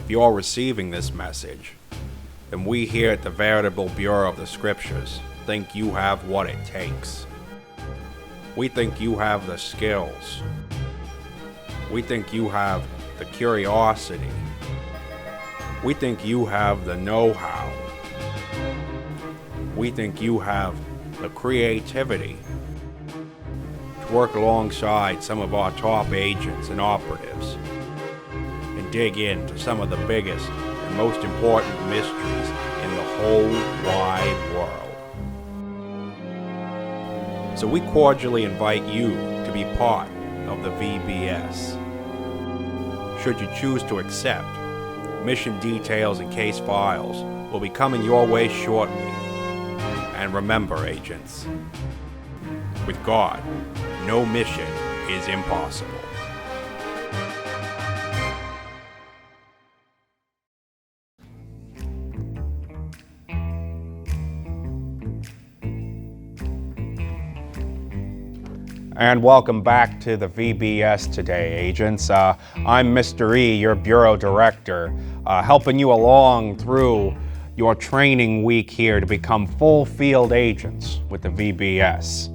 If you're receiving this message, then we here at the Veritable Bureau of the Scriptures think you have what it takes. We think you have the skills. We think you have the curiosity. We think you have the know-how. We think you have the creativity to work alongside some of our top agents and operatives and dig into some of the biggest and most important mysteries in the whole wide world. So we cordially invite you to be part of the VBS. Should you choose to accept, mission details and case files will be coming your way shortly. And remember, agents, with God, no mission is impossible. And welcome back to the VBS today, agents. I'm Mr. E, your Bureau Director, helping you along through your training week here to become full field agents with the VBS.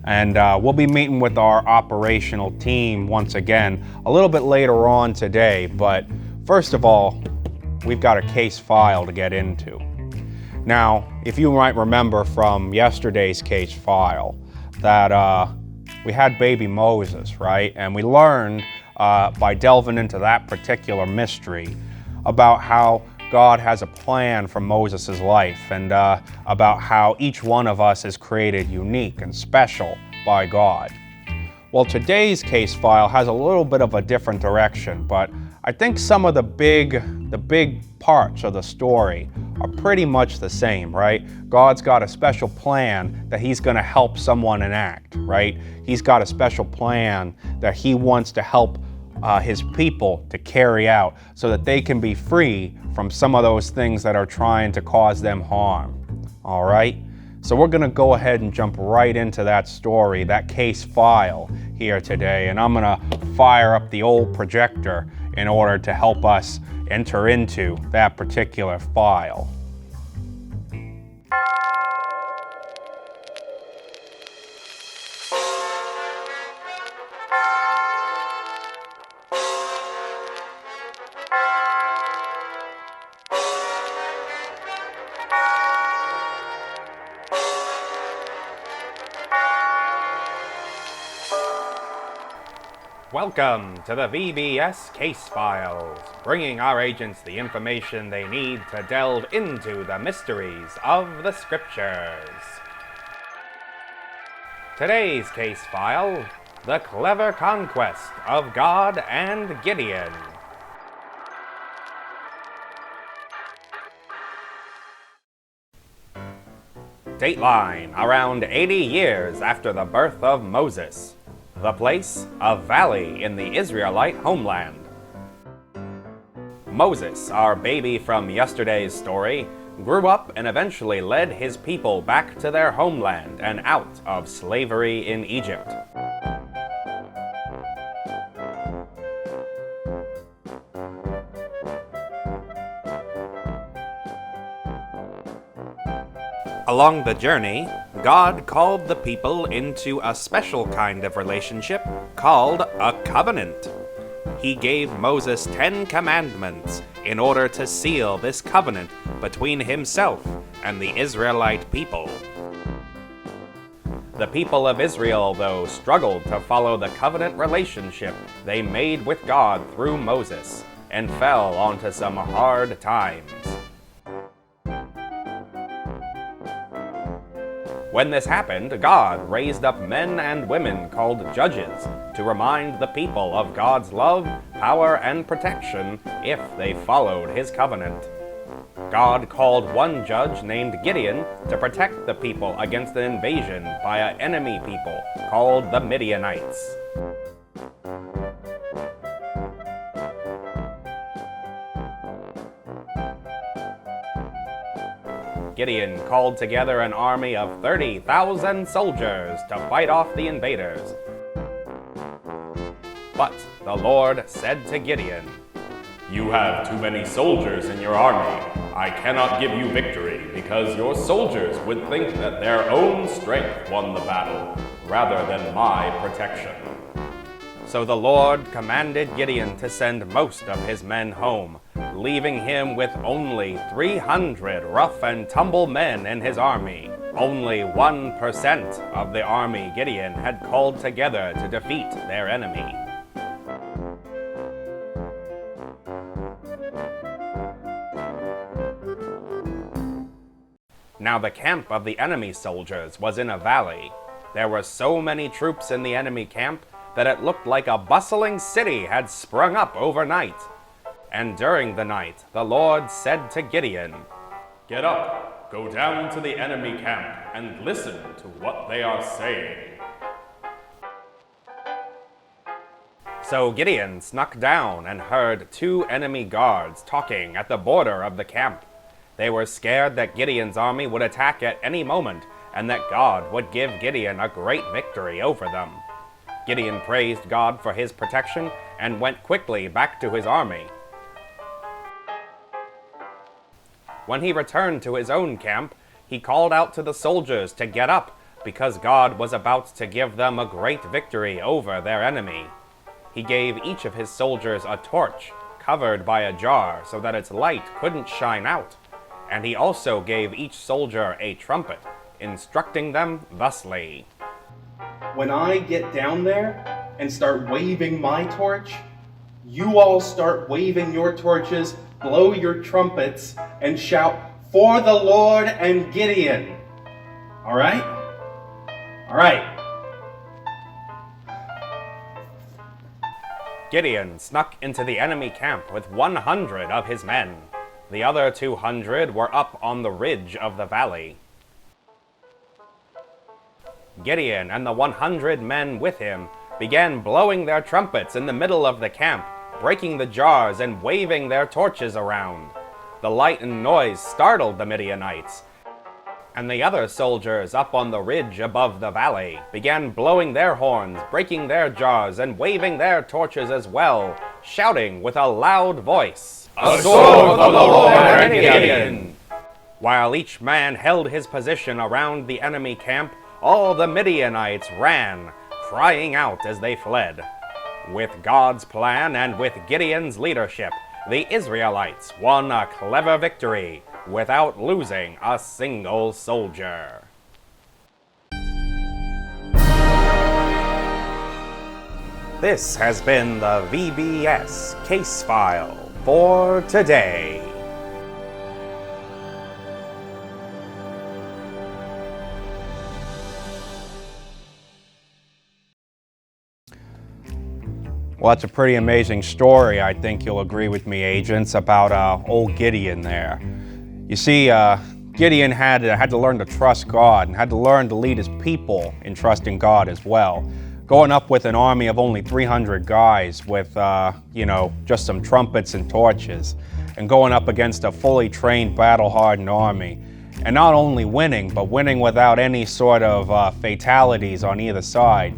And we'll be meeting with our operational team once again a little bit later on today. But first of all, we've got a case file to get into. Now, if you might remember from yesterday's case file that we had baby Moses, right? And we learned by delving into that particular mystery about how God has a plan for Moses' life and about how each one of us is created unique and special by God. Well, today's case file has a little bit of a different direction, but I think some of the big parts of the story are pretty much the same, right? God's got a special plan that he's going to help someone enact, right? He's got a special plan that he wants to help his people to carry out so that they can be free from some of those things that are trying to cause them harm, all right? So we're going to go ahead and jump right into that story, that case file here today, and I'm going to fire up the old projector in order to help us enter into that particular file. Welcome to the VBS Case Files, bringing our agents the information they need to delve into the mysteries of the Scriptures. Today's case file, the clever conquest of God and Gideon. Dateline, around 80 years after the birth of Moses. The place, a valley in the Israelite homeland. Moses, our baby from yesterday's story, grew up and eventually led his people back to their homeland and out of slavery in Egypt. Along the journey, God called the people into a special kind of relationship called a covenant. He gave Moses 10 commandments in order to seal this covenant between himself and the Israelite people. The people of Israel, though, struggled to follow the covenant relationship they made with God through Moses and fell onto some hard times. When this happened, God raised up men and women called judges to remind the people of God's love, power, and protection if they followed his covenant. God called one judge named Gideon to protect the people against an invasion by an enemy people called the Midianites. Gideon called together an army of 30,000 soldiers to fight off the invaders. But the Lord said to Gideon, You have too many soldiers in your army. I cannot give you victory because your soldiers would think that their own strength won the battle, rather than my protection." So the Lord commanded Gideon to send most of his men home, leaving him with only 300 rough and tumble men in his army. Only 1% of the army Gideon had called together to defeat their enemy. Now the camp of the enemy soldiers was in a valley. There were so many troops in the enemy camp that it looked like a bustling city had sprung up overnight. And during the night, the Lord said to Gideon, "Get up, go down to the enemy camp, and listen to what they are saying." So Gideon snuck down and heard 2 enemy guards talking at the border of the camp. They were scared that Gideon's army would attack at any moment, and that God would give Gideon a great victory over them. Gideon praised God for his protection and went quickly back to his army. When he returned to his own camp, he called out to the soldiers to get up, because God was about to give them a great victory over their enemy. He gave each of his soldiers a torch covered by a jar so that its light couldn't shine out, and he also gave each soldier a trumpet, instructing them thusly. When I get down there and start waving my torch, you all start waving your torches, blow your trumpets, and shout, "For the Lord and Gideon." All right? All right. Gideon snuck into the enemy camp with 100 of his men. The other 200 were up on the ridge of the valley. Gideon and the 100 men with him began blowing their trumpets in the middle of the camp, breaking the jars and waving their torches around. The light and noise startled the Midianites, and the other soldiers up on the ridge above the valley began blowing their horns, breaking their jars, and waving their torches as well, shouting with a loud voice, "A sword for the Lord and Gideon!" While each man held his position around the enemy camp, all the Midianites ran, crying out as they fled. With God's plan and with Gideon's leadership, the Israelites won a clever victory without losing a single soldier. This has been the VBS case file for today. Well, that's a pretty amazing story. I think you'll agree with me, agents, about old Gideon there. You see, Gideon had to learn to trust God and had to learn to lead his people in trusting God as well. Going up with an army of only 300 guys with, just some trumpets and torches, and going up against a fully trained, battle-hardened army. And not only winning, but winning without any sort of fatalities on either side.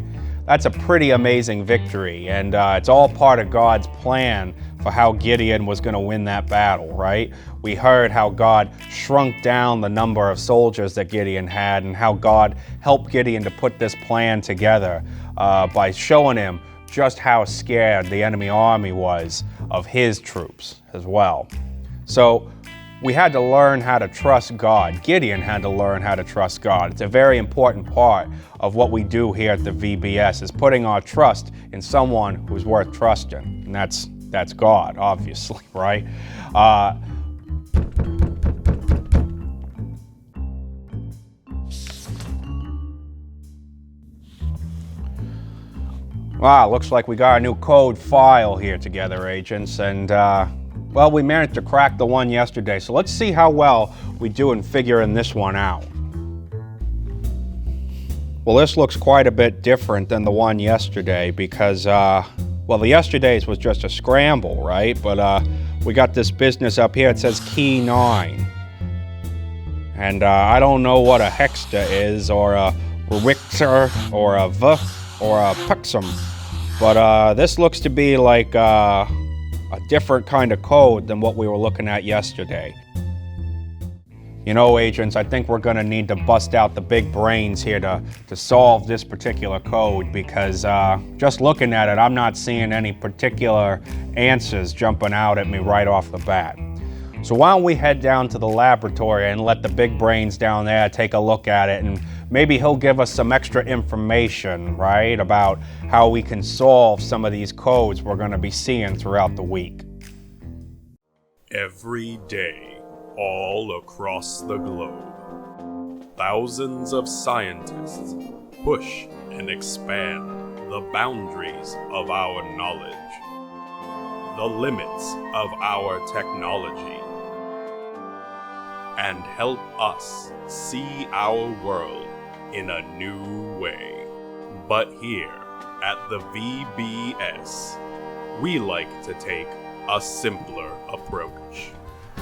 That's a pretty amazing victory, and it's all part of God's plan for how Gideon was going to win that battle, right? We heard how God shrunk down the number of soldiers that Gideon had, and how God helped Gideon to put this plan together by showing him just how scared the enemy army was of his troops as well. So we had to learn how to trust God. Gideon had to learn how to trust God. It's a very important part of what we do here at the VBS, is putting our trust in someone who's worth trusting. And that's God, obviously, right? Wow, looks like we got a new code file here together, agents, and well, we managed to crack the one yesterday, so let's see how well we do in figuring this one out. Well, this looks quite a bit different than the one yesterday because, the yesterday's was just a scramble, right? But we got this business up here. It says key 9. And I don't know what a hexta is, or a richter, or a v, or a pexum. But this looks to be like a different kind of code than what we were looking at yesterday. You know, agents, I think we're gonna need to bust out the big brains here to solve this particular code, because just looking at it, I'm not seeing any particular answers jumping out at me right off the bat. So why don't we head down to the laboratory and let the big brains down there take a look at it, and maybe he'll give us some extra information, right, about how we can solve some of these codes we're gonna be seeing throughout the week. Every day, all across the globe, thousands of scientists push and expand the boundaries of our knowledge, the limits of our technology, and help us see our world in a new way. But here at the VBS, we like to take a simpler approach.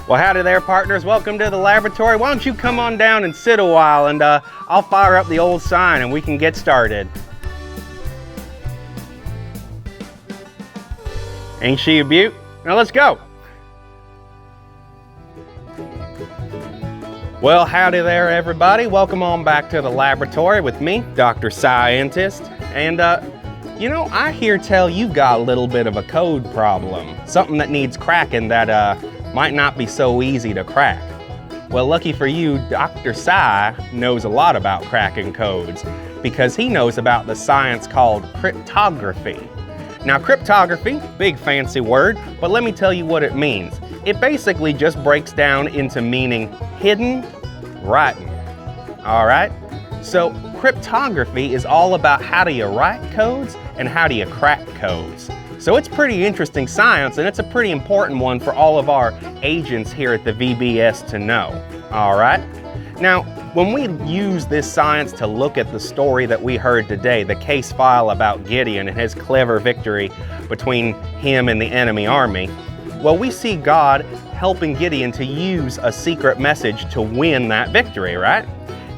Well, howdy there, partners. Welcome to the laboratory. Why don't you come on down and sit a while, and I'll fire up the old sign and we can get started. Ain't she a beaut? Now let's go. Well, howdy there, everybody. Welcome on back to the laboratory with me, Dr. Scientist. And you know, I hear tell you've got a little bit of a code problem, something that needs cracking that might not be so easy to crack. Well, lucky for you, Dr. Sci knows a lot about cracking codes, because he knows about the science called cryptography. Now, cryptography, big fancy word, but let me tell you what it means. It basically just breaks down into meaning hidden writing. All right? So cryptography is all about how do you write codes and how do you crack codes. So it's pretty interesting science, and it's a pretty important one for all of our agents here at the VBS to know. All right? Now, when we use this science to look at the story that we heard today, the case file about Gideon and his clever victory between him and the enemy army, well, we see God helping Gideon to use a secret message to win that victory, right?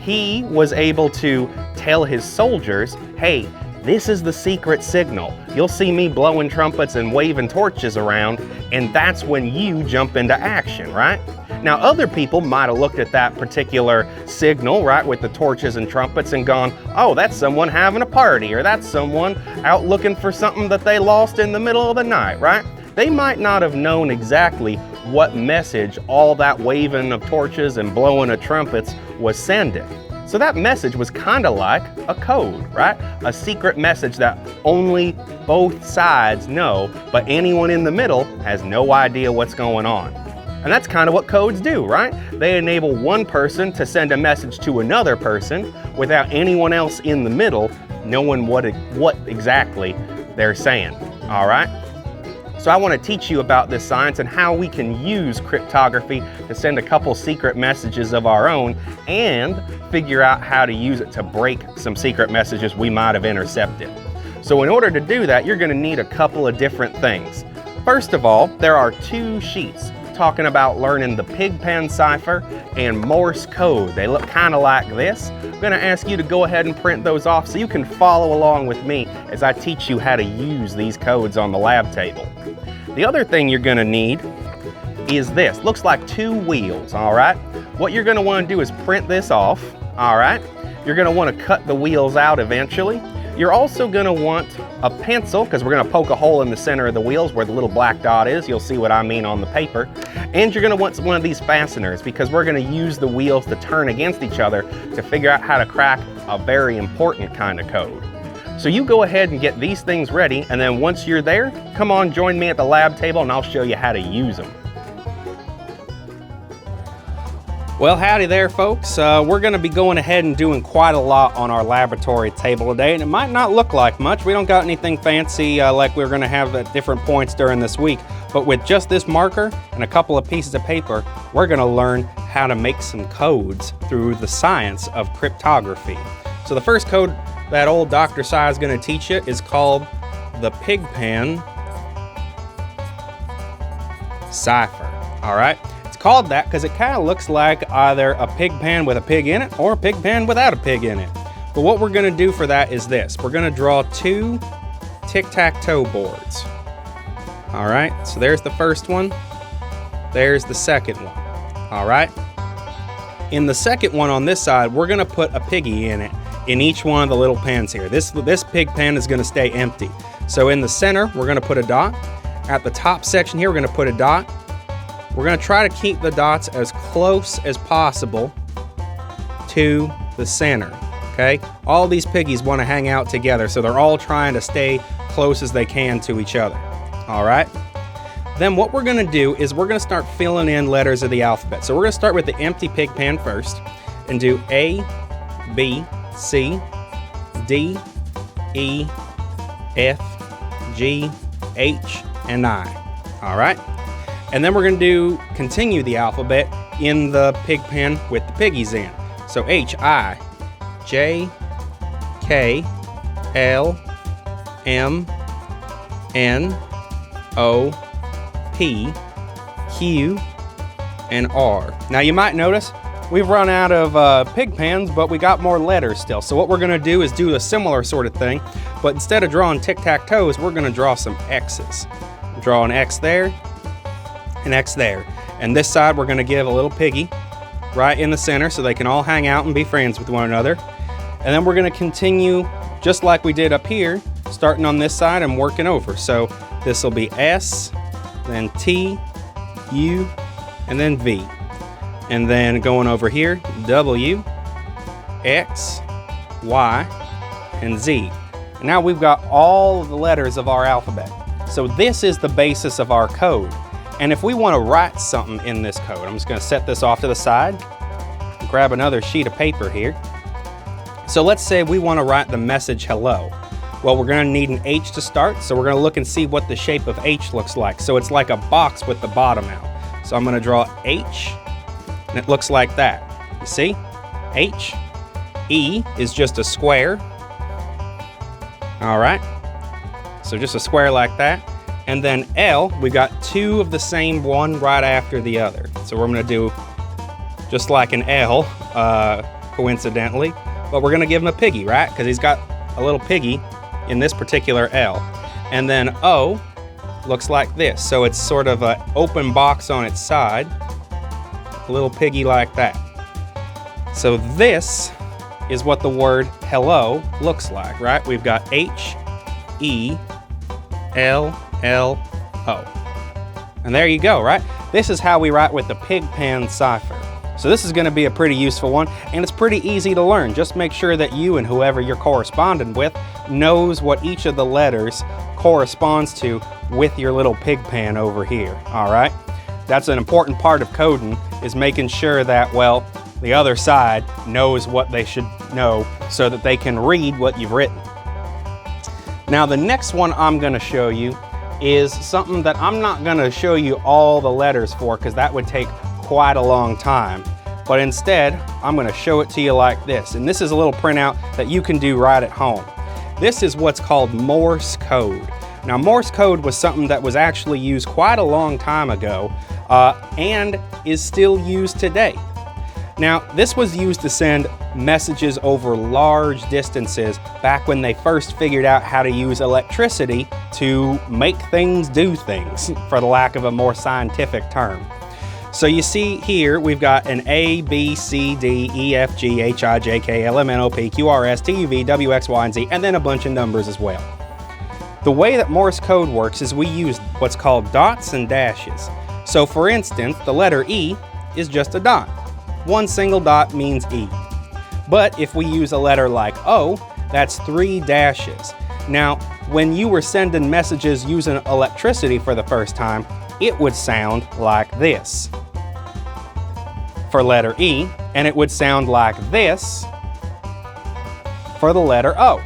He was able to tell his soldiers, hey, this is the secret signal. You'll see me blowing trumpets and waving torches around, and that's when you jump into action, right? Now, other people might have looked at that particular signal, right, with the torches and trumpets and gone, oh, that's someone having a party, or that's someone out looking for something that they lost in the middle of the night, right? They might not have known exactly what message all that waving of torches and blowing of trumpets was sending. So that message was kind of like a code, right? A secret message that only both sides know, but anyone in the middle has no idea what's going on. And that's kind of what codes do, right? They enable one person to send a message to another person without anyone else in the middle knowing what exactly they're saying, all right? So I want to teach you about this science and how we can use cryptography to send a couple secret messages of our own and figure out how to use it to break some secret messages we might have intercepted. So in order to do that, you're going to need a couple of different things. First of all, there are two sheets talking about learning the Pigpen cipher and Morse code. They look kind of like this. I'm going to ask you to go ahead and print those off so you can follow along with me as I teach you how to use these codes on the lab table. The other thing you're going to need is this. Looks like two wheels, all right? What you're going to want to do is print this off, all right? You're going to want to cut the wheels out eventually. You're also going to want a pencil, because we're going to poke a hole in the center of the wheels where the little black dot is. You'll see what I mean on the paper. And you're going to want one of these fasteners, because we're going to use the wheels to turn against each other to figure out how to crack a very important kind of code. So you go ahead and get these things ready, and then once you're there, come on, join me at the lab table and I'll show you how to use them. Well, howdy there, folks. We're going to be going ahead and doing quite a lot on our laboratory table today, and it might not look like much. We don't got anything fancy like we're going to have at different points during this week, but with just this marker and a couple of pieces of paper, we're going to learn how to make some codes through the science of cryptography. So the first code that old Dr. Sci is going to teach you is called the Pigpen Cipher. All right? It's called that because it kind of looks like either a pig pen with a pig in it or a pig pen without a pig in it. But what we're going to do for that is this. We're going to draw two tic-tac-toe boards. All right, so there's the first one. There's the second one. All right. In the second one on this side, we're gonna put a piggy in it, in each one of the little pens here. This pig pen is gonna stay empty. So in the center, we're gonna put a dot. At the top section here, we're gonna put a dot. We're gonna try to keep the dots as close as possible to the center, okay? All these piggies wanna hang out together, so they're all trying to stay close as they can to each other, all right? Then what we're gonna do is we're gonna start filling in letters of the alphabet. So we're gonna start with the empty pig pen first and do A, B, C, D, E, F, G, H, and I, all right? And then we're gonna continue the alphabet in the pig pen with the piggies in. So H, I, J, K, L, M, N, O, P, Q, and R. Now you might notice we've run out of pig pens, but we got more letters still. So what we're gonna do is do a similar sort of thing, but instead of drawing tic-tac-toes, we're gonna draw some X's. Draw an X there, an X there. And this side, we're gonna give a little piggy right in the center so they can all hang out and be friends with one another. And then we're gonna continue just like we did up here, starting on this side and working over. So this will be S, then T, U, and then V. And then going over here, W, X, Y, and Z. And now we've got all of the letters of our alphabet. So this is the basis of our code. And if we want to write something in this code, I'm just going to set this off to the side, grab another sheet of paper here. So let's say we want to write the message hello. Well, we're going to need an H to start, so we're going to look and see what the shape of H looks like. So it's like a box with the bottom out. So I'm going to draw H, and it looks like that. You see? H. E is just a square. All right. So just a square like that. And then L, we got two of the same one right after the other. So we're going to do just like an L, coincidentally. But we're going to give him a piggy, right? Because he's got a little piggy in this particular L. And then O looks like this. So it's sort of an open box on its side, a little piggy like that. So this is what the word hello looks like, right? We've got H, E, L, L, O. And there you go, right? This is how we write with the Pigpen cipher. So this is going to be a pretty useful one, and it's pretty easy to learn. Just make sure that you and whoever you're corresponding with knows what each of the letters corresponds to with your little Pigpen over here, all right? That's an important part of coding, is making sure that, well, the other side knows what they should know so that they can read what you've written. Now the next one I'm going to show you is something that I'm not going to show you all the letters for, because that would take quite a long time. But instead, I'm going to show it to you like this. And this is a little printout that you can do right at home. This is what's called Morse code. Now Morse code was something that was actually used quite a long time ago and is still used today. Now this was used to send messages over large distances back when they first figured out how to use electricity to make things do things, for the lack of a more scientific term. So you see here, we've got an A, B, C, D, E, F, G, H, I, J, K, L, M, N, O, P, Q, R, S, T, U, V, W, X, Y, and Z, and then a bunch of numbers as well. The way that Morse code works is we use what's called dots and dashes. So for instance, the letter E is just a dot. One single dot means E. But if we use a letter like O, that's 3 dashes. Now, when you were sending messages using electricity for the first time, it would sound like this for letter E, and it would sound like this for the letter O.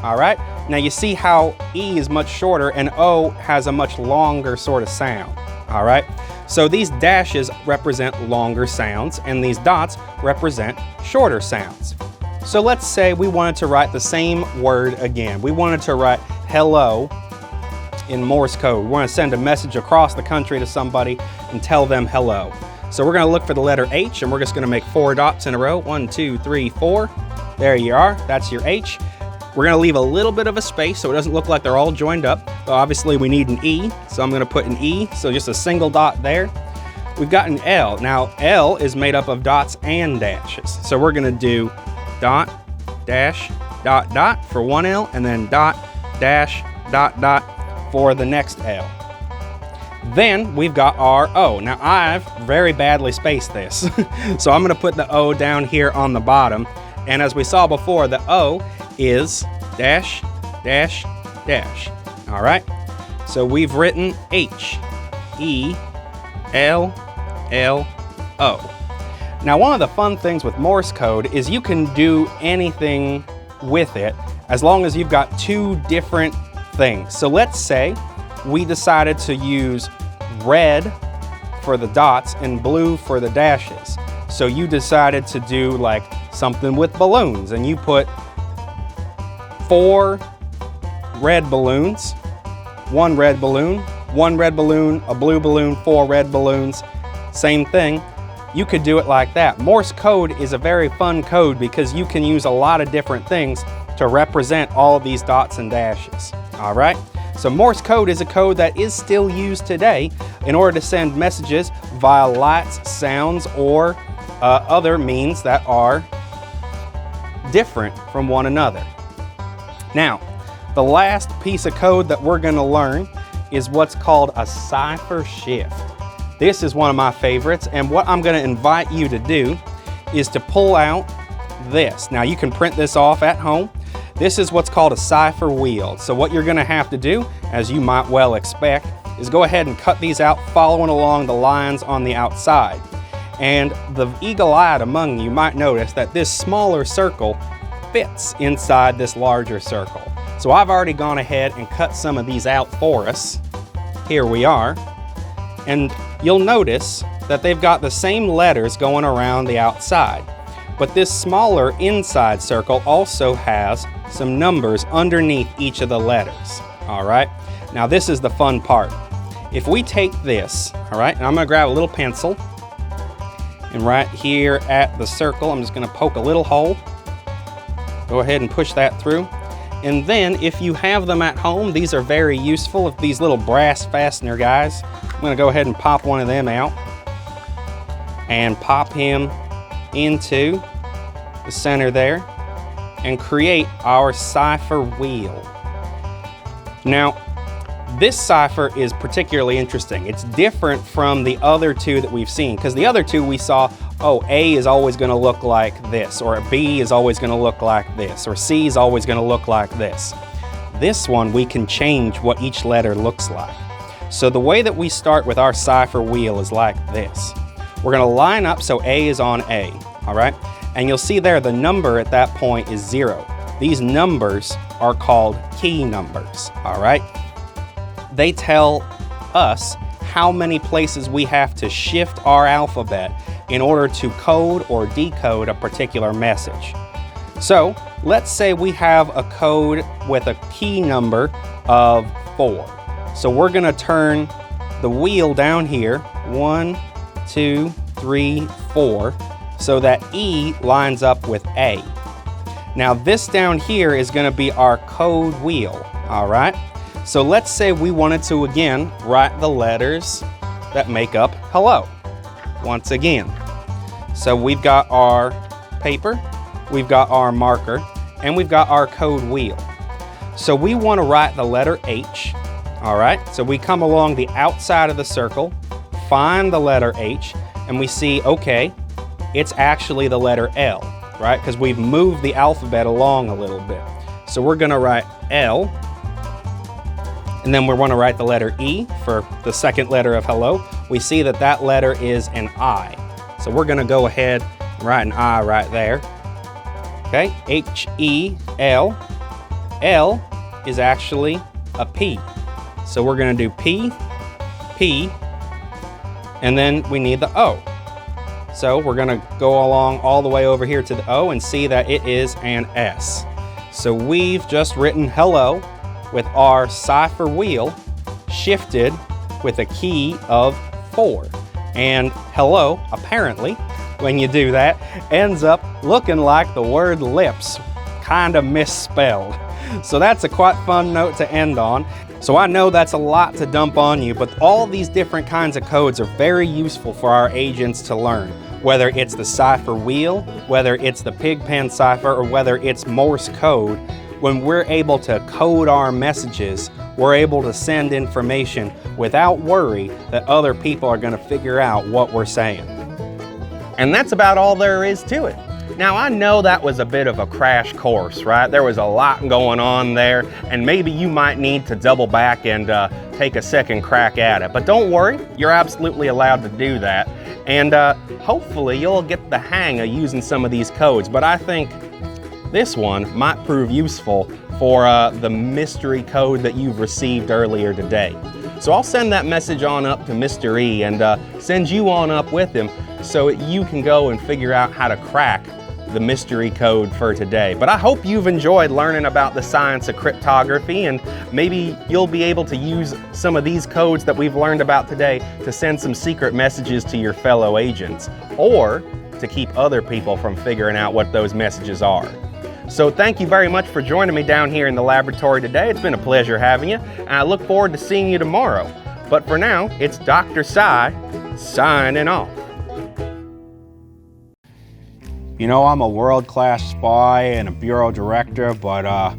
All right? Now you see how E is much shorter and O has a much longer sort of sound. All right? So these dashes represent longer sounds and these dots represent shorter sounds. So let's say we wanted to write the same word again. We wanted to write hello in Morse code. We want to send a message across the country to somebody and tell them hello. So we're going to look for the letter H, and we're just going to make 4 dots in a row. 1, 2, 3, 4. There you are. That's your H. We're gonna leave a little bit of a space so it doesn't look like they're all joined up. But obviously we need an E, so I'm gonna put an E, so just a single dot there. We've got an L. Now, L is made up of dots and dashes. So we're gonna do dot, dash, dot, dot for one L, and then dot, dash, dot, dot for the next L. Then we've got our O. Now I've very badly spaced this. So I'm gonna put the O down here on the bottom. And as we saw before, the O is dash, dash, dash. All right? So we've written H, E, L, L, O. Now one of the fun things with Morse code is you can do anything with it as long as you've got two different things. So let's say we decided to use red for the dots and blue for the dashes. So you decided to do like something with balloons, and you put 4 red balloons, 1 red balloon, 1 red balloon, a blue balloon, 4 red balloons, same thing. You could do it like that. Morse code is a very fun code because you can use a lot of different things to represent all of these dots and dashes. All right? So Morse code is a code that is still used today in order to send messages via lights, sounds, or other means that are different from one another. Now, the last piece of code that we're going to learn is what's called a cipher shift. This is one of my favorites, and what I'm going to invite you to do is to pull out this. Now you can print this off at home. This is what's called a cipher wheel. So what you're going to have to do, as you might well expect, is go ahead and cut these out following along the lines on the outside. And the eagle-eyed among you might notice that this smaller circle fits inside this larger circle. So I've already gone ahead and cut some of these out for us. Here we are. And you'll notice that they've got the same letters going around the outside. But this smaller inside circle also has some numbers underneath each of the letters. All right? Now this is the fun part. If we take this, all right, and I'm gonna grab a little pencil, and right here at the circle, I'm just gonna poke a little hole. Go ahead and push that through. And then if you have them at home, these are very useful. If these little brass fastener guys, I'm gonna go ahead and pop one of them out and pop him into the center there and create our cipher wheel. Now, this cipher is particularly interesting. It's different from the other two that we've seen, because the other two we saw, oh, A is always going to look like this, or B is always going to look like this, or C is always going to look like this. This one, we can change what each letter looks like. So the way that we start with our cipher wheel is like this. We're going to line up so A is on A, all right? And you'll see there the number at that point is 0. These numbers are called key numbers, all right? They tell us how many places we have to shift our alphabet in order to code or decode a particular message. So let's say we have a code with a key number of 4. So we're going to turn the wheel down here, 1, 2, 3, 4, so that E lines up with A. Now this down here is going to be our code wheel, all right? So let's say we wanted to, again, write the letters that make up hello, once again. So we've got our paper, we've got our marker, and we've got our code wheel. So we want to write the letter H, all right? So we come along the outside of the circle, find the letter H, and we see, okay, it's actually the letter L, right? Because we've moved the alphabet along a little bit. So we're going to write L, and then we want to write the letter E for the second letter of hello. We see that that letter is an I. So we're going to go ahead and write an I right there. Okay, H-E-L. L is actually a P. So we're going to do P, P, and then we need the O. So we're going to go along all the way over here to the O and see that it is an S. So we've just written hello with our cipher wheel shifted with a key of 4. And hello, apparently, when you do that, ends up looking like the word lips, kind of misspelled. So that's a quite fun note to end on. So I know that's a lot to dump on you, but all these different kinds of codes are very useful for our agents to learn. Whether it's the Cipher wheel, whether it's the Pigpen cipher, or whether it's Morse code, when we're able to code our messages, we're able to send information without worry that other people are going to figure out what we're saying. And that's about all there is to it. Now, I know that was a bit of a crash course, right? There was a lot going on there, and maybe you might need to double back and take a second crack at it. But don't worry, you're absolutely allowed to do that. And hopefully you'll get the hang of using some of these codes. But I think this one might prove useful for the mystery code that you've received earlier today. So I'll send that message on up to Mr. E and send you on up with him so you can go and figure out how to crack the mystery code for today. But I hope you've enjoyed learning about the science of cryptography, and maybe you'll be able to use some of these codes that we've learned about today to send some secret messages to your fellow agents, or to keep other people from figuring out what those messages are. So thank you very much for joining me down here in the laboratory today. It's been a pleasure having you, and I look forward to seeing you tomorrow. But for now, it's Dr. Sci signing off. You know, I'm a world-class spy and a bureau director, but I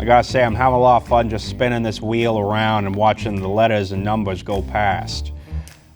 gotta say I'm having a lot of fun just spinning this wheel around and watching the letters and numbers go past.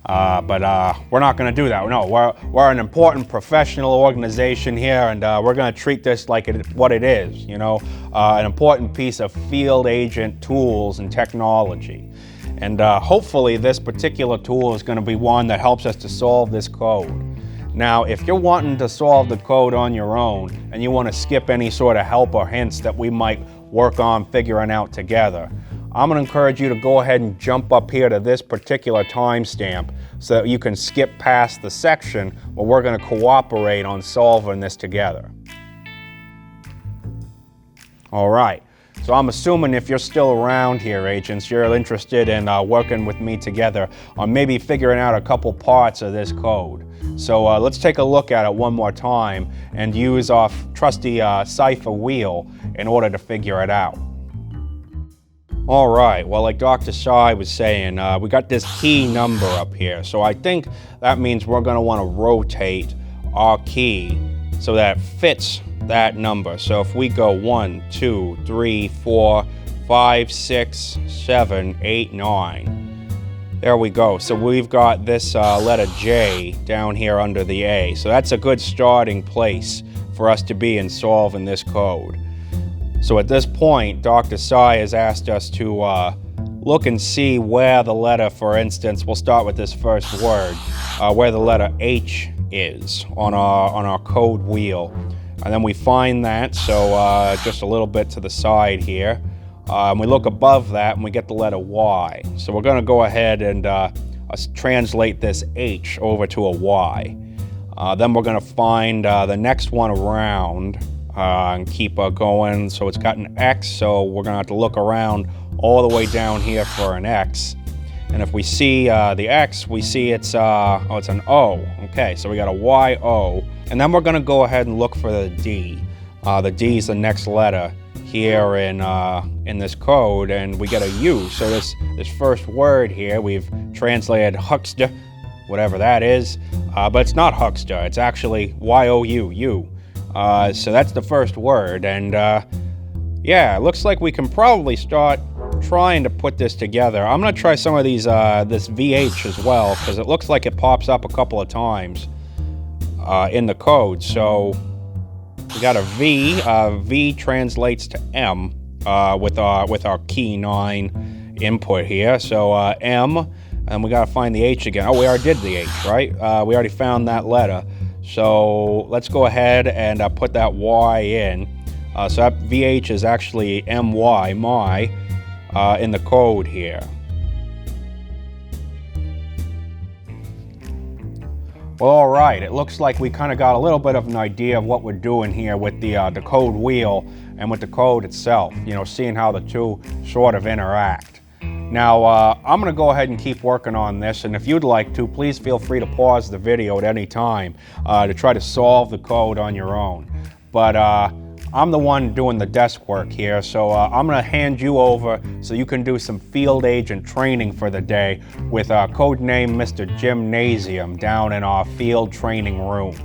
But we're not gonna do that. No, we're an important professional organization here, and we're gonna treat this like what it is, you know, an important piece of field agent tools and technology. And hopefully this particular tool is gonna be one that helps us to solve this code. Now, if you're wanting to solve the code on your own and you want to skip any sort of help or hints that we might work on figuring out together, I'm going to encourage you to go ahead and jump up here to this particular timestamp so that you can skip past the section where we're going to cooperate on solving this together. All right. So I'm assuming if you're still around here, agents, you're interested in working with me together on maybe figuring out a couple parts of this code. So let's take a look at it one more time and use our trusty Cipher wheel in order to figure it out. All right, well, like Dr. Sci was saying, we got this key number up here. So I think that means we're going to want to rotate our key so that it fits that number. So if we go 1, 2, 3, 4, 5, 6, 7, 8, 9. There we go. So we've got this letter J down here under the A. So that's a good starting place for us to be in solving this code. So at this point, Dr. Sci has asked us to look and see where the letter, for instance, we'll start with this first word, where the letter H is on our code wheel. And then we find that, so just a little bit to the side here. And we look above that and we get the letter Y. So we're going to go ahead and translate this H over to a Y. Then we're going to find the next one around and keep going. So it's got an X, so we're going to have to look around all the way down here for an X. And if we see the X, we see it's an O. Okay, so we got a Y-O. And then we're going to go ahead and look for the D. The D is the next letter here in this code, and we get a U. So this first word here, we've translated huckster, whatever that is, but it's not huckster. It's actually Y-O-U, U. So that's the first word, and yeah, it looks like we can probably start trying to put this together. I'm going to try some of these this VH as well, because it looks like it pops up a couple of times in the code. So we got a V. V translates to M with our key 9 input here. So M, and we got to find the H again. Oh, we already did the H, right? We already found that letter. So let's go ahead and put that Y in. So that VH is actually MY, my, in the code here. Well, all right, it looks like we kind of got a little bit of an idea of what we're doing here with the code wheel and with the code itself, you know, seeing how the two sort of interact. Now, I'm going to go ahead and keep working on this, and if you'd like to, please feel free to pause the video at any time to try to solve the code on your own. But I'm the one doing the desk work here, so I'm gonna hand you over so you can do some field agent training for the day with codename Mr. Gymnasium down in our field training room.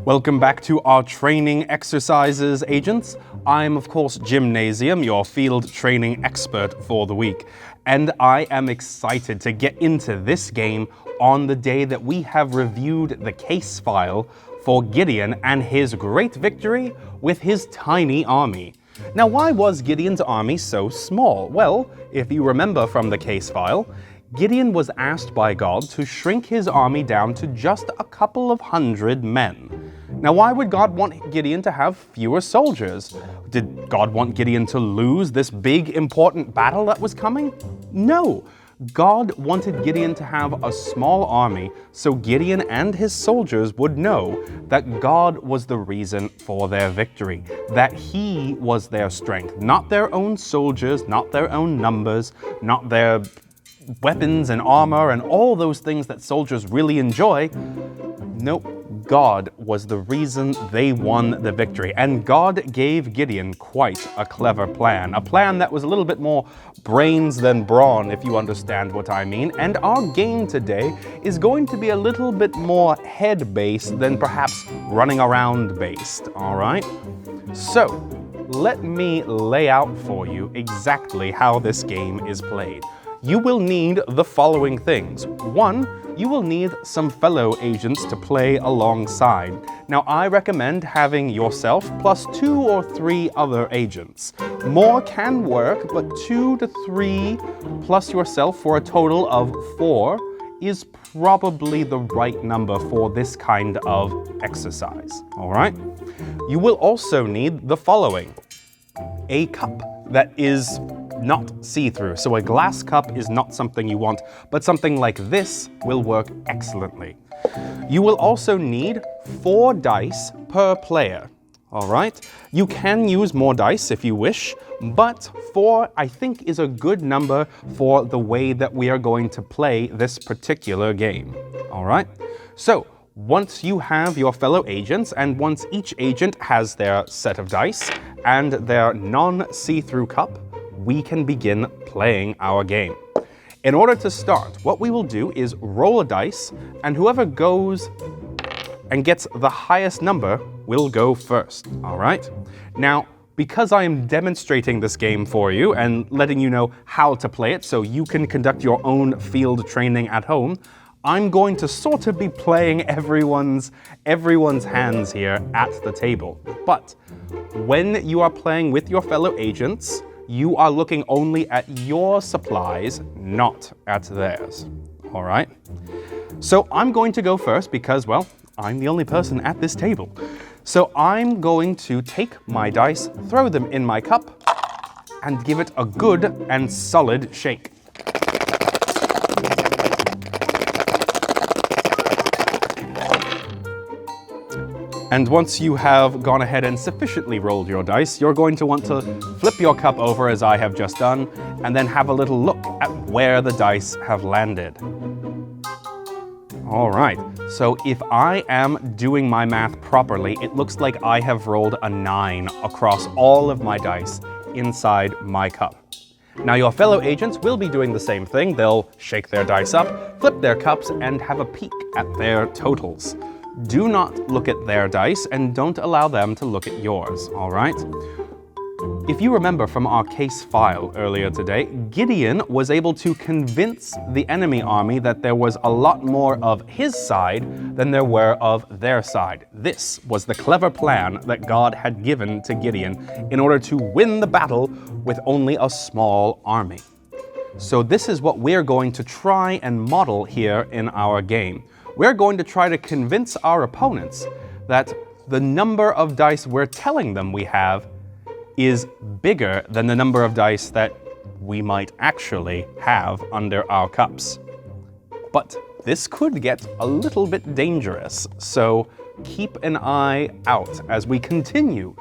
Welcome back to our training exercises, agents. I'm, of course, Gymnasium, your field training expert for the week. And I am excited to get into this game on the day that we have reviewed the case file for Gideon and his great victory with his tiny army. Now, why was Gideon's army so small? Well, if you remember from the case file, Gideon was asked by God to shrink his army down to just a couple of hundred men. Now, why would God want Gideon to have fewer soldiers? Did God want Gideon to lose this big, important battle that was coming? No. God wanted Gideon to have a small army so Gideon and his soldiers would know that God was the reason for their victory, that He was their strength, not their own soldiers, not their own numbers, not their weapons and armor and all those things that soldiers really enjoy. Nope. God was the reason they won the victory. And God gave Gideon quite a clever plan. A plan that was a little bit more brains than brawn, if you understand what I mean. And our game today is going to be a little bit more head-based than perhaps running around-based, all right? So, let me lay out for you exactly how this game is played. You will need the following things. One, you will need some fellow agents to play alongside. Now, I recommend having yourself plus 2 or 3 other agents. More can work, but 2 to 3 plus yourself for a total of 4 is probably the right number for this kind of exercise, all right? You will also need the following. A cup that is not see-through. So a glass cup is not something you want, but something like this will work excellently. You will also need 4 dice per player, all right? You can use more dice if you wish, but 4, I think, is a good number for the way that we are going to play this particular game, all right? So, once you have your fellow agents, and once each agent has their set of dice and their non-see-through cup, we can begin playing our game. In order to start, what we will do is roll a dice, and whoever goes and gets the highest number will go first, all right? Now, because I am demonstrating this game for you and letting you know how to play it so you can conduct your own field training at home, I'm going to sort of be playing everyone's hands here at the table. But when you are playing with your fellow agents, you are looking only at your supplies, not at theirs, all right? So I'm going to go first because, well, I'm the only person at this table. So I'm going to take my dice, throw them in my cup, and give it a good and solid shake. And once you have gone ahead and sufficiently rolled your dice, you're going to want to flip your cup over as I have just done, and then have a little look at where the dice have landed. All right, So if I am doing my math properly, it looks like I have rolled a 9 across all of my dice inside my cup. Now your fellow agents will be doing the same thing. They'll shake their dice up, flip their cups, and have a peek at their totals. Do not look at their dice and don't allow them to look at yours, all right? If you remember from our case file earlier today, Gideon was able to convince the enemy army that there was a lot more of his side than there were of their side. This was the clever plan that God had given to Gideon in order to win the battle with only a small army. So this is what we're going to try and model here in our game. We're going to try to convince our opponents that the number of dice we're telling them we have is bigger than the number of dice that we might actually have under our cups. But this could get a little bit dangerous, so keep an eye out as we continue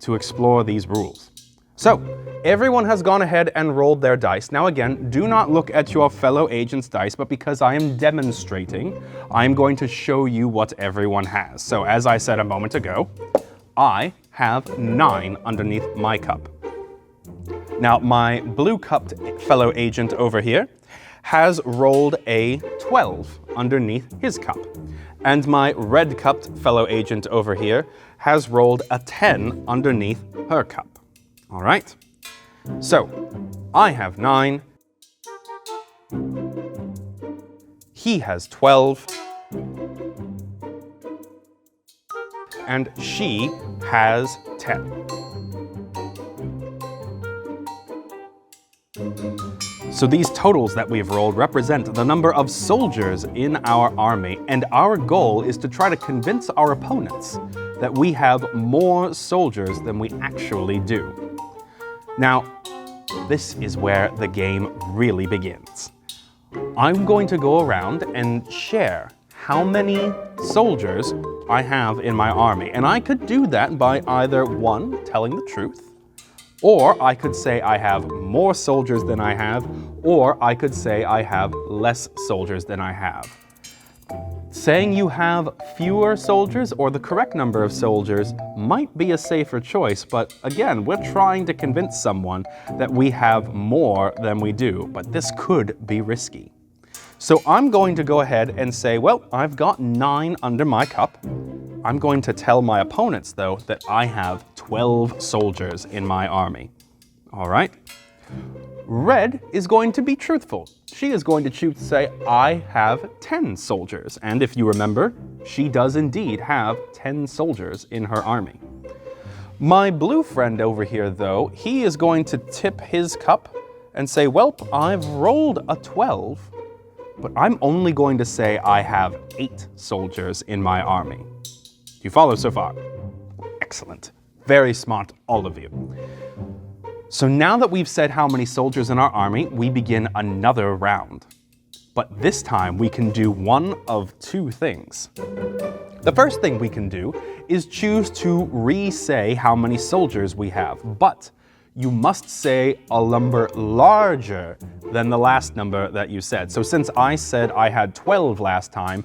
to explore these rules. So, everyone has gone ahead and rolled their dice. Now again, do not look at your fellow agent's dice, but because I am demonstrating, I'm going to show you what everyone has. So as I said a moment ago, I have 9 underneath my cup. Now, my blue-cupped fellow agent over here has rolled a 12 underneath his cup. And my red-cupped fellow agent over here has rolled a 10 underneath her cup. All right? So, I have 9. He has 12. And she has 10. So these totals that we've rolled represent the number of soldiers in our army, and our goal is to try to convince our opponents that we have more soldiers than we actually do. Now, this is where the game really begins. I'm going to go around and share how many soldiers I have in my army. And I could do that by either 1, telling the truth, or I could say I have more soldiers than I have, or I could say I have less soldiers than I have. Saying you have fewer soldiers or the correct number of soldiers might be a safer choice, but again, we're trying to convince someone that we have more than we do, but this could be risky. So I'm going to go ahead and say, well, I've got 9 under my cup. I'm going to tell my opponents, though, that I have 12 soldiers in my army. All right? Red is going to be truthful. She is going to choose to say, I have 10 soldiers. And if you remember, she does indeed have 10 soldiers in her army. My blue friend over here, though, he is going to tip his cup and say, well, I've rolled a 12, but I'm only going to say I have 8 soldiers in my army. Do you follow so far? Excellent. Very smart, all of you. So now that we've said how many soldiers in our army, we begin another round. But this time we can do one of 2 things. The first thing we can do is choose to re-say how many soldiers we have, but you must say a number larger than the last number that you said. So since I said I had 12 last time,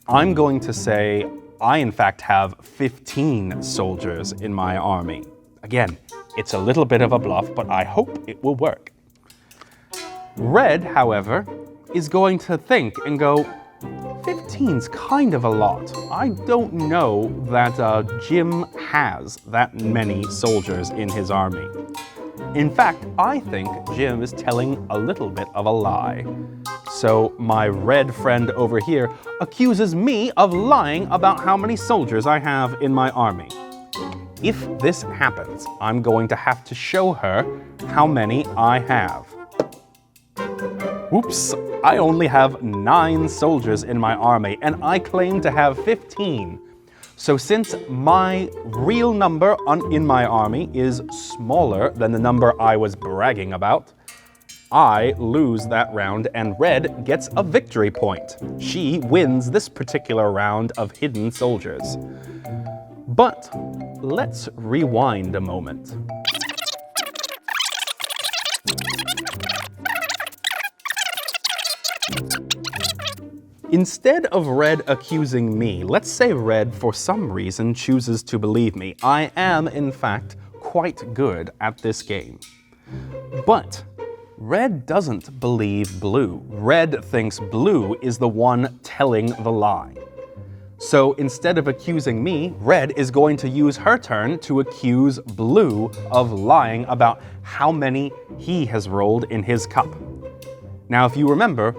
I'm going to say I in fact have 15 soldiers in my army. Again, it's a little bit of a bluff, but I hope it will work. Red, however, is going to think and go, 15's kind of a lot. I don't know that Jim has that many soldiers in his army. In fact, I think Jim is telling a little bit of a lie. So my red friend over here accuses me of lying about how many soldiers I have in my army. If this happens, I'm going to have to show her how many I have. Whoops, I only have 9 soldiers in my army, and I claim to have 15. So since my real number in my army is smaller than the number I was bragging about, I lose that round and Red gets a victory point. She wins this particular round of hidden soldiers. But let's rewind a moment. Instead of Red accusing me, let's say Red, for some reason, chooses to believe me. I am, in fact, quite good at this game. But Red doesn't believe Blue. Red thinks Blue is the one telling the lie. So instead of accusing me, Red is going to use her turn to accuse Blue of lying about how many he has rolled in his cup. Now, if you remember,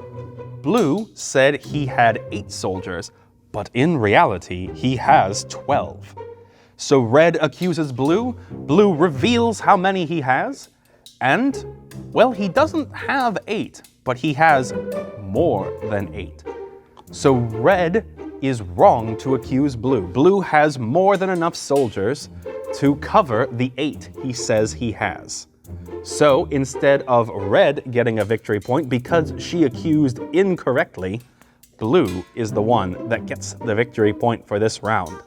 Blue said he had 8 soldiers, but in reality, he has 12. So Red accuses Blue, Blue reveals how many he has, and, well, he doesn't have 8, but he has more than 8. So Red is wrong to accuse Blue. Blue has more than enough soldiers to cover the 8 he says he has. So instead of Red getting a victory point because she accused incorrectly, Blue is the one that gets the victory point for this round.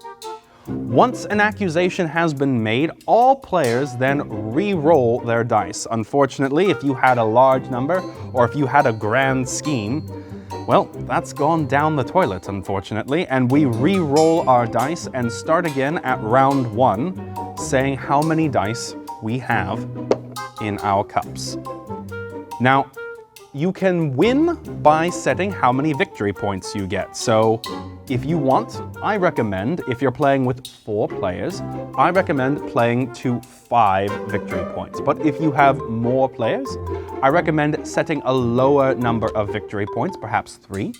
Once an accusation has been made, all players then re-roll their dice. Unfortunately, if you had a large number or if you had a grand scheme, well, that's gone down the toilet, unfortunately, and we re-roll our dice and start again at round 1, saying how many dice we have in our cups. Now, you can win by setting how many victory points you get. So if you want, I recommend, if you're playing with 4 players, I recommend playing to 5 victory points. But if you have more players, I recommend setting a lower number of victory points, perhaps 3.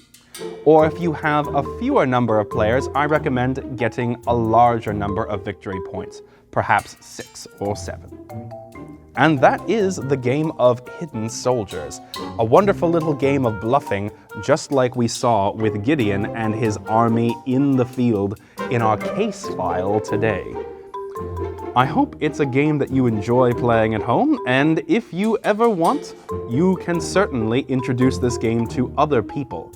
Or if you have a fewer number of players, I recommend getting a larger number of victory points, perhaps 6 or 7. And that is the game of Hidden Soldiers, a wonderful little game of bluffing, just like we saw with Gideon and his army in the field in our case file today. I hope it's a game that you enjoy playing at home, and if you ever want, you can certainly introduce this game to other people.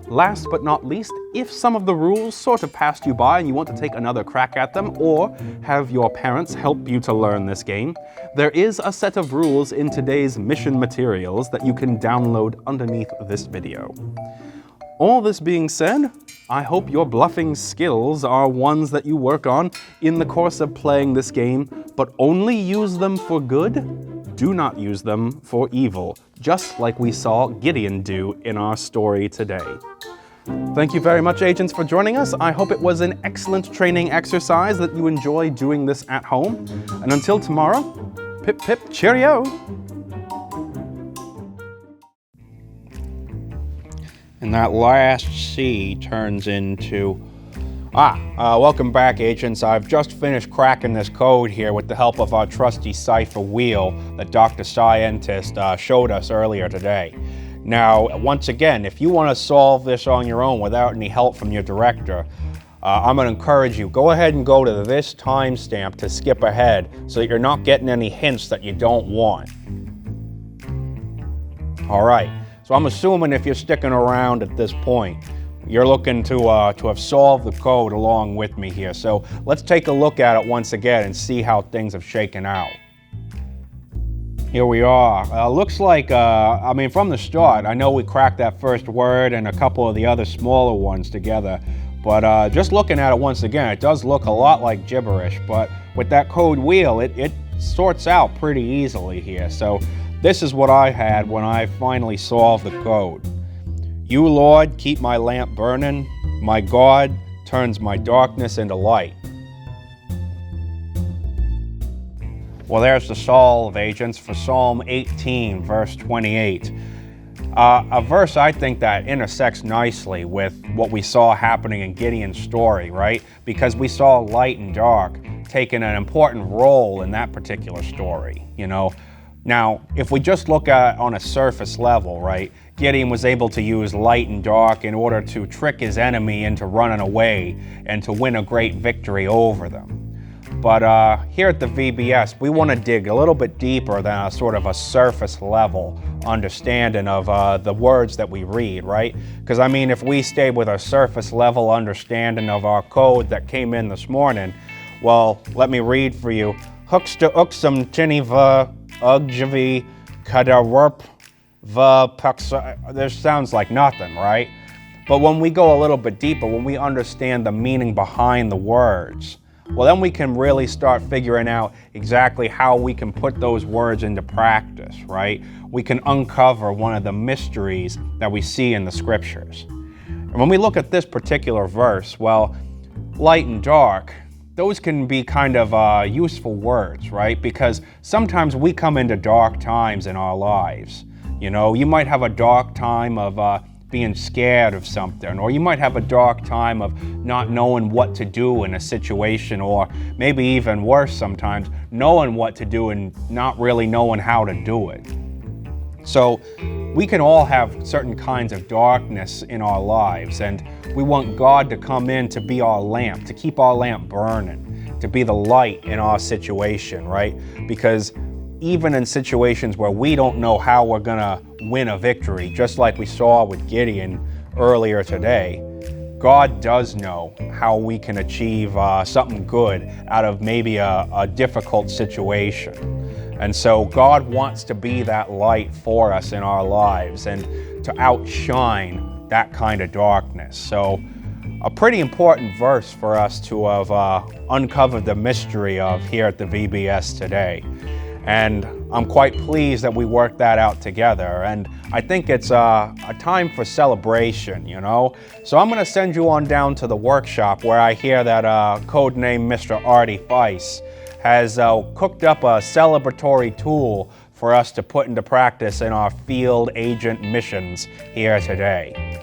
Last but not least, if some of the rules sort of passed you by and you want to take another crack at them, or have your parents help you to learn this game, there is a set of rules in today's mission materials that you can download underneath this video. All this being said, I hope your bluffing skills are ones that you work on in the course of playing this game, but only use them for good. Do not use them for evil, just like we saw Gideon do in our story today. Thank you very much, agents, for joining us. I hope it was an excellent training exercise, that you enjoy doing this at home. And until tomorrow, pip pip cheerio! And that last C turns into... welcome back, agents. I've just finished cracking this code here with the help of our trusty Cipher wheel that Dr. Scientist showed us earlier today. Now, once again, if you want to solve this on your own without any help from your director, I'm going to encourage you, go ahead and go to this timestamp to skip ahead so that you're not getting any hints that you don't want. All right. So I'm assuming if you're sticking around at this point, you're looking to have solved the code along with me here. So let's take a look at it once again and see how things have shaken out. Here we are. Looks like, from the start, I know we cracked that first word and a couple of the other smaller ones together. But just looking at it once again, it does look a lot like gibberish. But with that code wheel, it sorts out pretty easily here. So this is what I had when I finally solved the code. You, Lord, keep my lamp burning. My God turns my darkness into light. Well, there's the solve, agents, for Psalm 18, verse 28. A verse I think that intersects nicely with what we saw happening in Gideon's story, right? Because we saw light and dark taking an important role in that particular story, you know? Now, if we just look at it on a surface level, right, Gideon was able to use light and dark in order to trick his enemy into running away and to win a great victory over them. But here at the VBS, we want to dig a little bit deeper than a sort of a surface level understanding of the words that we read, right? Because I mean, if we stay with a surface level understanding of our code that came in this morning, well, let me read for you. Huxta uxum tiniva ugjavi kadarwarp va puxa. This sounds like nothing, right? But when we go a little bit deeper, when we understand the meaning behind the words, well, then we can really start figuring out exactly how we can put those words into practice, right? We can uncover one of the mysteries that we see in the scriptures. And when we look at this particular verse, well, light and dark, those can be kind of useful words, right? Because sometimes we come into dark times in our lives. You know, you might have a dark time of being scared of something, or you might have a dark time of not knowing what to do in a situation, or maybe even worse sometimes, knowing what to do and not really knowing how to do it. So we can all have certain kinds of darkness in our lives, and we want God to come in to be our lamp, to keep our lamp burning, to be the light in our situation, right? Because even in situations where we don't know how we're gonna win a victory, just like we saw with Gideon earlier today, God does know how we can achieve something good out of maybe a difficult situation. And so God wants to be that light for us in our lives and to outshine that kind of darkness. So a pretty important verse for us to have uncovered the mystery of here at the VBS today. And I'm quite pleased that we worked that out together. And I think it's a time for celebration, you know? So I'm gonna send you on down to the workshop where I hear that codename Mr. Artie Feiss has cooked up a celebratory tool for us to put into practice in our field agent missions here today.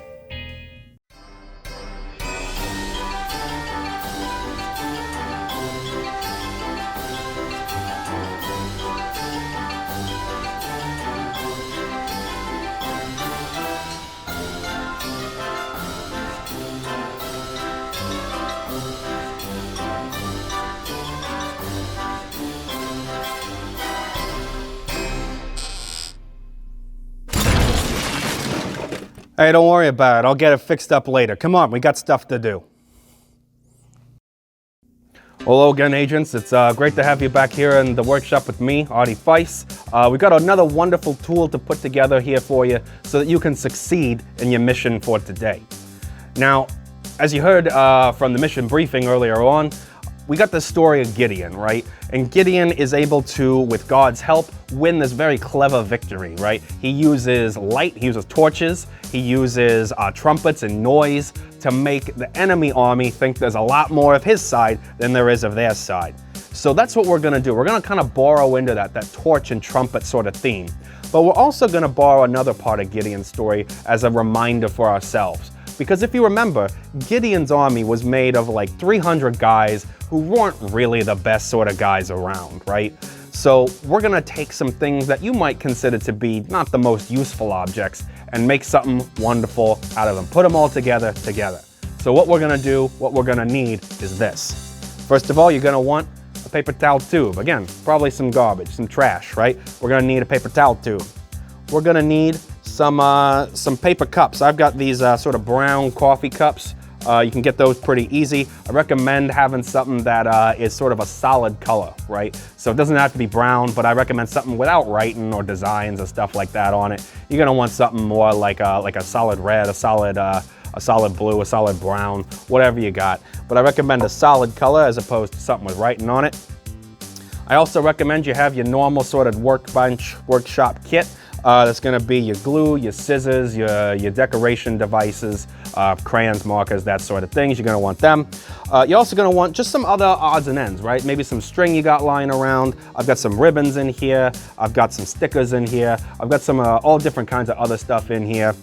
Hey, don't worry about it. I'll get it fixed up later. Come on, we got stuff to do. Hello again, agents. It's great to have you back here in the workshop with me, Artie Feiss. We got another wonderful tool to put together here for you so that you can succeed in your mission for today. Now, as you heard from the mission briefing earlier on, we got the story of Gideon, right? And Gideon is able to, with God's help, win this very clever victory, right? He uses light, he uses torches, he uses trumpets and noise to make the enemy army think there's a lot more of his side than there is of their side. So that's what we're gonna do. We're gonna kind of borrow into that torch and trumpet sort of theme. But we're also gonna borrow another part of Gideon's story as a reminder for ourselves. Because if you remember, Gideon's army was made of like 300 guys who weren't really the best sort of guys around, right? So we're gonna take some things that you might consider to be not the most useful objects and make something wonderful out of them. Put them all together. So what we're gonna do, what we're gonna need is this. First of all, you're gonna want a paper towel tube. Again, probably some garbage, some trash, right? We're gonna need a paper towel tube. We're gonna need some paper cups. I've got these sort of brown coffee cups. You can get those pretty easy. I recommend having something that is sort of a solid color, right? So it doesn't have to be brown, but I recommend something without writing or designs or stuff like that on it. You're gonna want something more like a solid red, a solid blue, a solid brown, whatever you got. But I recommend a solid color as opposed to something with writing on it. I also recommend you have your normal sort of workshop kit. That's gonna be your glue, your scissors, your decoration devices, crayons, markers, that sort of things. You're gonna want them. You're also gonna want just some other odds and ends, right? Maybe some string you got lying around. I've got some ribbons in here. I've got some stickers in here. I've got some all different kinds of other stuff in here.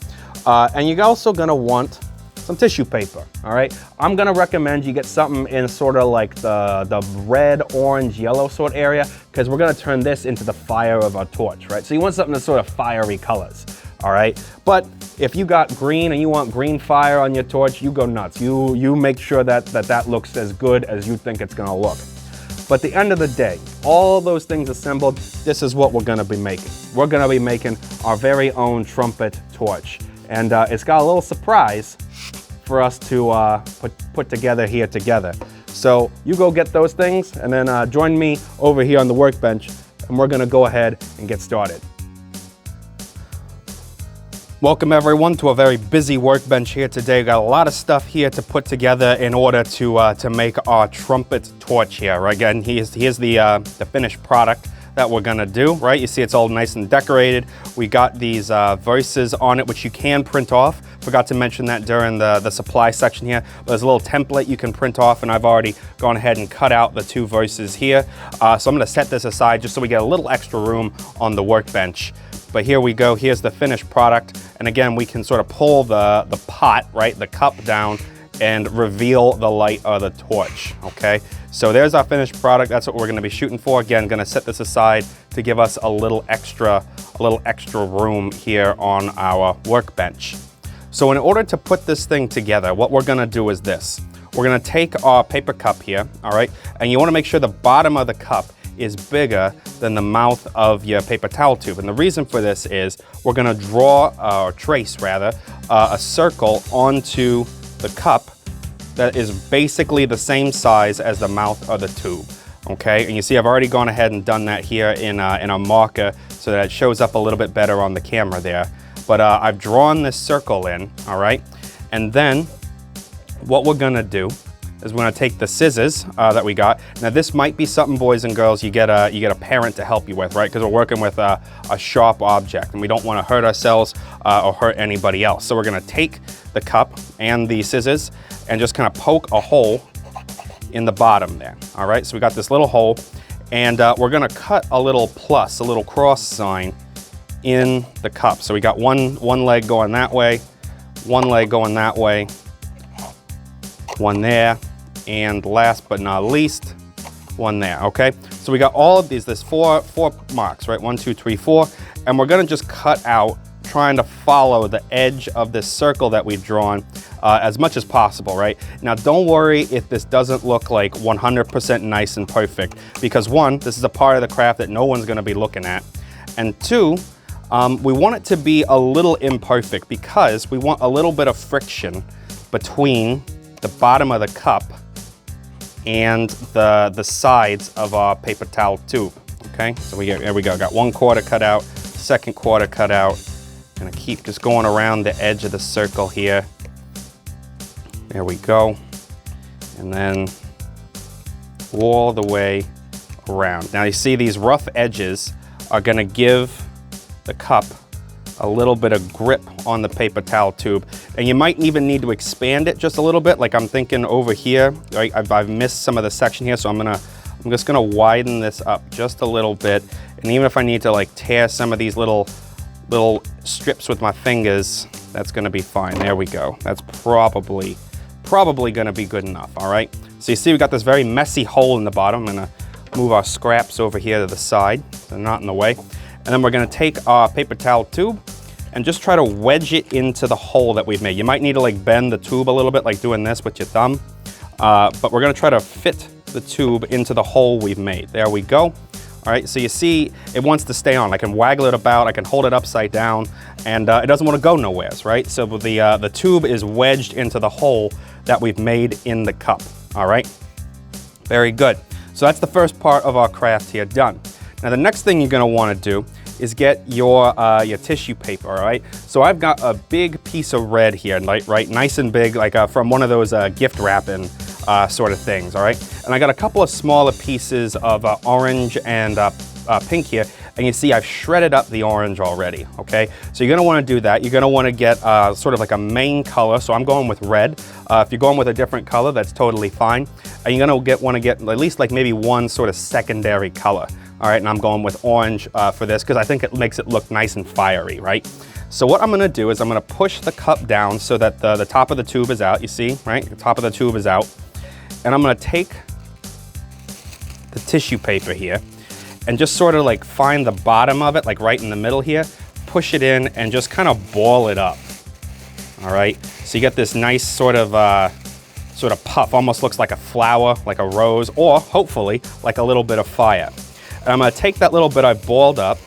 And you're also gonna want some tissue paper, all right? I'm gonna recommend you get something in sort of like the red, orange, yellow sort of area, because we're gonna turn this into the fire of our torch, right? So you want something that's sort of fiery colors, all right? But if you got green and you want green fire on your torch, you go nuts. You make sure that looks as good as you think it's gonna look. But at the end of the day, all those things assembled, this is what we're gonna be making. We're gonna be making our very own trumpet torch. And it's got a little surprise for us to put together here together. So you go get those things and then join me over here on the workbench and we're gonna go ahead and get started. Welcome everyone to a very busy workbench here today. Got a lot of stuff here to put together in order to make our trumpet torch here. Right? Again, here's the finished product that we're gonna do, right? You see it's all nice and decorated. We got these verses on it, which you can print off. Forgot to mention that during the supply section here. There's a little template you can print off, and I've already gone ahead and cut out the 2 verses here. So I'm gonna set this aside just so we get a little extra room on the workbench. But here we go, here's the finished product. And again, we can sort of pull the pot, right, the cup down and reveal the light of the torch, okay? So there's our finished product. That's what we're gonna be shooting for. Again, gonna set this aside to give us a little extra room here on our workbench. So in order to put this thing together, what we're gonna do is this. We're gonna take our paper cup here, all right? And you wanna make sure the bottom of the cup is bigger than the mouth of your paper towel tube. And the reason for this is we're gonna draw, or trace rather, a circle onto the cup that is basically the same size as the mouth of the tube, okay? And you see I've already gone ahead and done that here in a marker so that it shows up a little bit better on the camera there. But I've drawn this circle in, all right? And then what we're gonna do is we're gonna take the scissors that we got. Now this might be something, boys and girls, you get a parent to help you with, right? Because we're working with a sharp object and we don't wanna hurt ourselves or hurt anybody else. So we're gonna take the cup and the scissors and just kind of poke a hole in the bottom there, all right? So we got this little hole and we're gonna cut a little plus, a little cross sign in the cup. So we got one leg going that way, one leg going that way, one there, and last but not least, one there, okay? So we got all of these, there's four marks, right? 1, 2, 3, 4, and we're gonna just cut out, trying to follow the edge of this circle that we've drawn as much as possible, right? Now don't worry if this doesn't look like 100% nice and perfect, because 1, this is a part of the craft that no one's gonna be looking at, and 2, we want it to be a little imperfect because we want a little bit of friction between the bottom of the cup and the sides of our paper towel tube, okay? So there we go, got 1/4 cut out, 2/4 cut out. Gonna keep just going around the edge of the circle here. There we go. And then all the way around. Now you see these rough edges are gonna give the cup a little bit of grip on the paper towel tube. And you might even need to expand it just a little bit, like I'm thinking over here, right? I've missed some of the section here, so I'm just gonna widen this up just a little bit. And even if I need to like tear some of these little strips with my fingers, that's gonna be fine. There we go. That's probably gonna be good enough, all right? So you see we got this very messy hole in the bottom. I'm gonna move our scraps over here to the side, so they're not in the way. And then we're gonna take our paper towel tube and just try to wedge it into the hole that we've made. You might need to like bend the tube a little bit, like doing this with your thumb. But we're gonna try to fit the tube into the hole we've made. There we go. All right, so you see it wants to stay on. I can waggle it about, I can hold it upside down, and it doesn't want to go nowhere, right? So the tube is wedged into the hole that we've made in the cup, all right? Very good. So that's the first part of our craft here done. Now the next thing you're gonna wanna do is get your tissue paper, all right? So I've got a big piece of red here, right? Nice and big, like from one of those gift wrapping sort of things, all right? And I got a couple of smaller pieces of orange and pink here, and you see I've shredded up the orange already, okay? So you're gonna wanna do that. You're gonna wanna get sort of like a main color, so I'm going with red. If you're going with a different color, that's totally fine. And you're gonna wanna get at least like maybe one sort of secondary color. All right, and I'm going with orange for this because I think it makes it look nice and fiery, right? So what I'm gonna do is I'm gonna push the cup down so that the top of the tube is out, you see, right? The top of the tube is out. And I'm gonna take the tissue paper here and just sort of like find the bottom of it, like right in the middle here, push it in and just kind of ball it up, all right? So you get this nice sort of puff, almost looks like a flower, like a rose, or hopefully like a little bit of fire. And I'm gonna take that little bit I balled up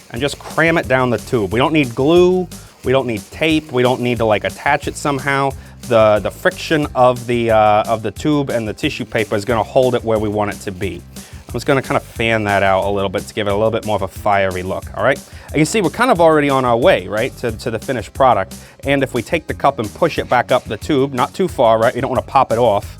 and just cram it down the tube. We don't need glue, we don't need tape, we don't need to like attach it somehow. The friction of the tube and the tissue paper is gonna hold it where we want it to be. I'm just gonna kind of fan that out a little bit to give it a little bit more of a fiery look, all right? And you see we're kind of already on our way, right, to the finished product. And if we take the cup and push it back up the tube, not too far, right, you don't wanna pop it off,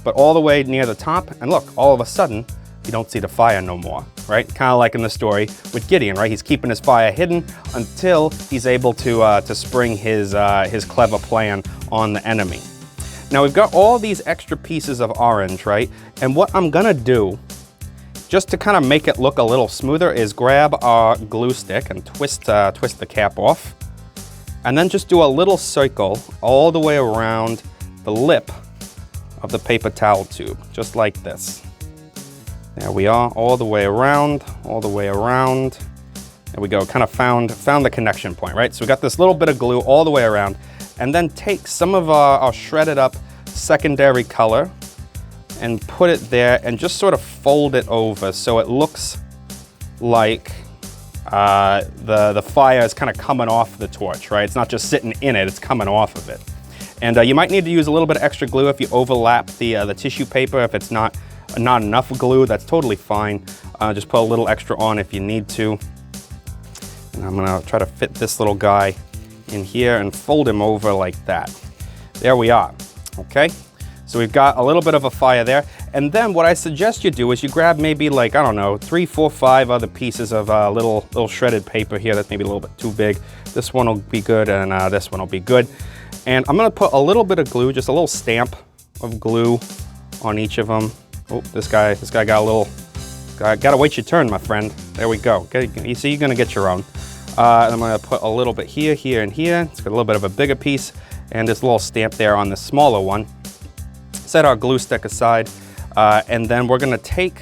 but all the way near the top, and look, all of a sudden, you don't see the fire no more, right? Kind of like in the story with Gideon, right? He's keeping his fire hidden until he's able to spring his clever plan on the enemy. Now we've got all these extra pieces of orange, right? And what I'm gonna do, just to kind of make it look a little smoother, is grab our glue stick and twist the cap off. And then just do a little circle all the way around the lip of the paper towel tube, just like this. There we are, all the way around, all the way around. There we go, kind of found the connection point, right? So we got this little bit of glue all the way around, and then take some of our shredded up secondary color and put it there and just sort of fold it over so it looks like the fire is kind of coming off the torch, right? It's not just sitting in it, it's coming off of it. And you might need to use a little bit of extra glue if you overlap the tissue paper. If it's not enough glue, that's totally fine. Just put a little extra on if you need to. And I'm gonna try to fit this little guy in here and fold him over like that. There we are, okay? So we've got a little bit of a fire there. And then what I suggest you do is you grab maybe like, I don't know, 3, 4, 5 other pieces of little shredded paper here that's maybe a little bit too big. This one will be good, and this one will be good. And I'm gonna put a little bit of glue, just a little stamp of glue on each of them. Oh, this guy got a little, gotta wait your turn, my friend. There we go. Okay, you see, you're gonna get your own. And I'm gonna put a little bit here, here, and here. It's got a little bit of a bigger piece, and this little stamp there on the smaller one. Set our glue stick aside, and then we're gonna take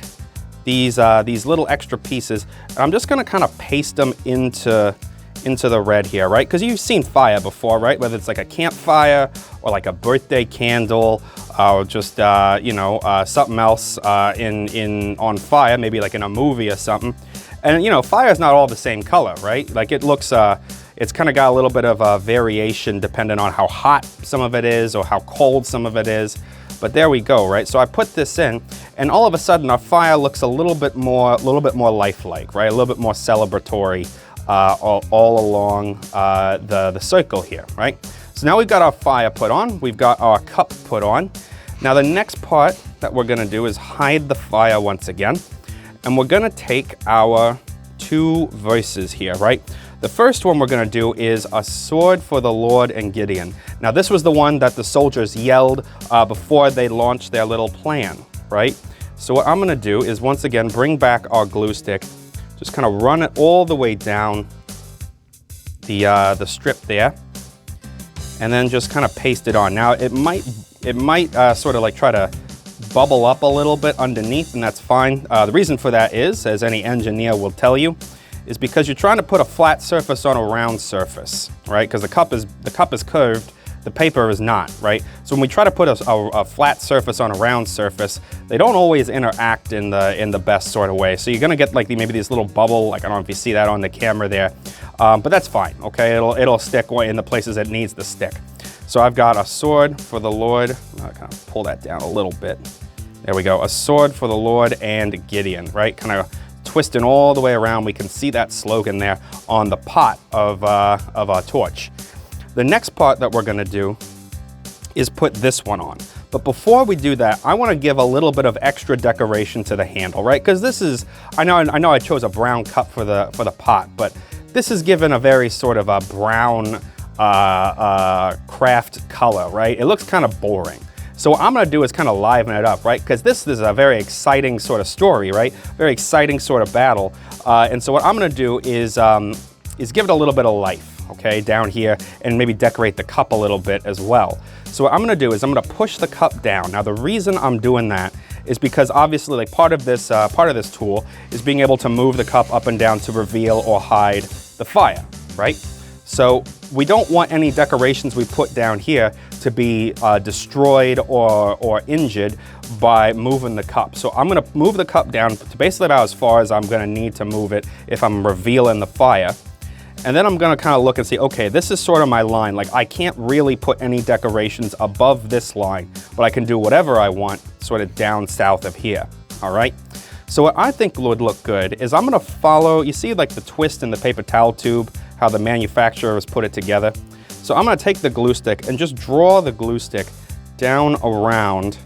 these little extra pieces, and I'm just gonna kind of paste them into the red here, right? Because you've seen fire before, right? Whether it's like a campfire or like a birthday candle, or just something else on fire, maybe like in a movie or something. And fire is not all the same color, right? Like it looks, it's kind of got a little bit of a variation depending on how hot some of it is or how cold some of it is. But there we go, right? So I put this in, and all of a sudden our fire looks a little bit more lifelike, right? A little bit more celebratory all along the circle here, right? So now we've got our fire put on, we've got our cup put on. Now the next part that we're gonna do is hide the fire once again, and we're gonna take our 2 verses here, right? The first one we're gonna do is a sword for the Lord and Gideon. Now this was the one that the soldiers yelled before they launched their little plan, right? So what I'm gonna do is once again bring back our glue stick, just kind of run it all the way down the strip there, and then just kind of paste it on. Now it might sort of like try to bubble up a little bit underneath, and that's fine. The reason for that is, as any engineer will tell you, is because you're trying to put a flat surface on a round surface, right? Because the cup is curved, the paper is not, right? So when we try to put a flat surface on a round surface, they don't always interact in the best sort of way. So you're gonna get like maybe this little bubble, like I don't know if you see that on the camera there, but that's fine, okay? It'll stick in the places it needs to stick. So I've got a sword for the Lord. I'll kind of pull that down a little bit. There we go, a sword for the Lord and Gideon, right? Kind of twisting all the way around. We can see that slogan there on the pot of our torch. The next part that we're gonna do is put this one on. But before we do that, I wanna give a little bit of extra decoration to the handle, right? Because this is, I know I chose a brown cup for the pot, but this is given a very sort of a brown craft color, right? It looks kind of boring. So what I'm gonna do is kind of liven it up, right? Because this is a very exciting sort of story, right? Very exciting sort of battle. And so what I'm gonna do is give it a little bit of life, okay, down here, and maybe decorate the cup a little bit as well. So what I'm gonna do is I'm gonna push the cup down. Now the reason I'm doing that is because obviously like part of this tool is being able to move the cup up and down to reveal or hide the fire, right? So we don't want any decorations we put down here to be destroyed or injured by moving the cup. So I'm gonna move the cup down to basically about as far as I'm gonna need to move it if I'm revealing the fire. And then I'm gonna kind of look and see, okay, this is sort of my line. Like I can't really put any decorations above this line, but I can do whatever I want sort of down south of here, all right? So what I think would look good is I'm gonna follow, you see like the twist in the paper towel tube, how the manufacturer has put it together? So I'm gonna take the glue stick and just draw the glue stick down around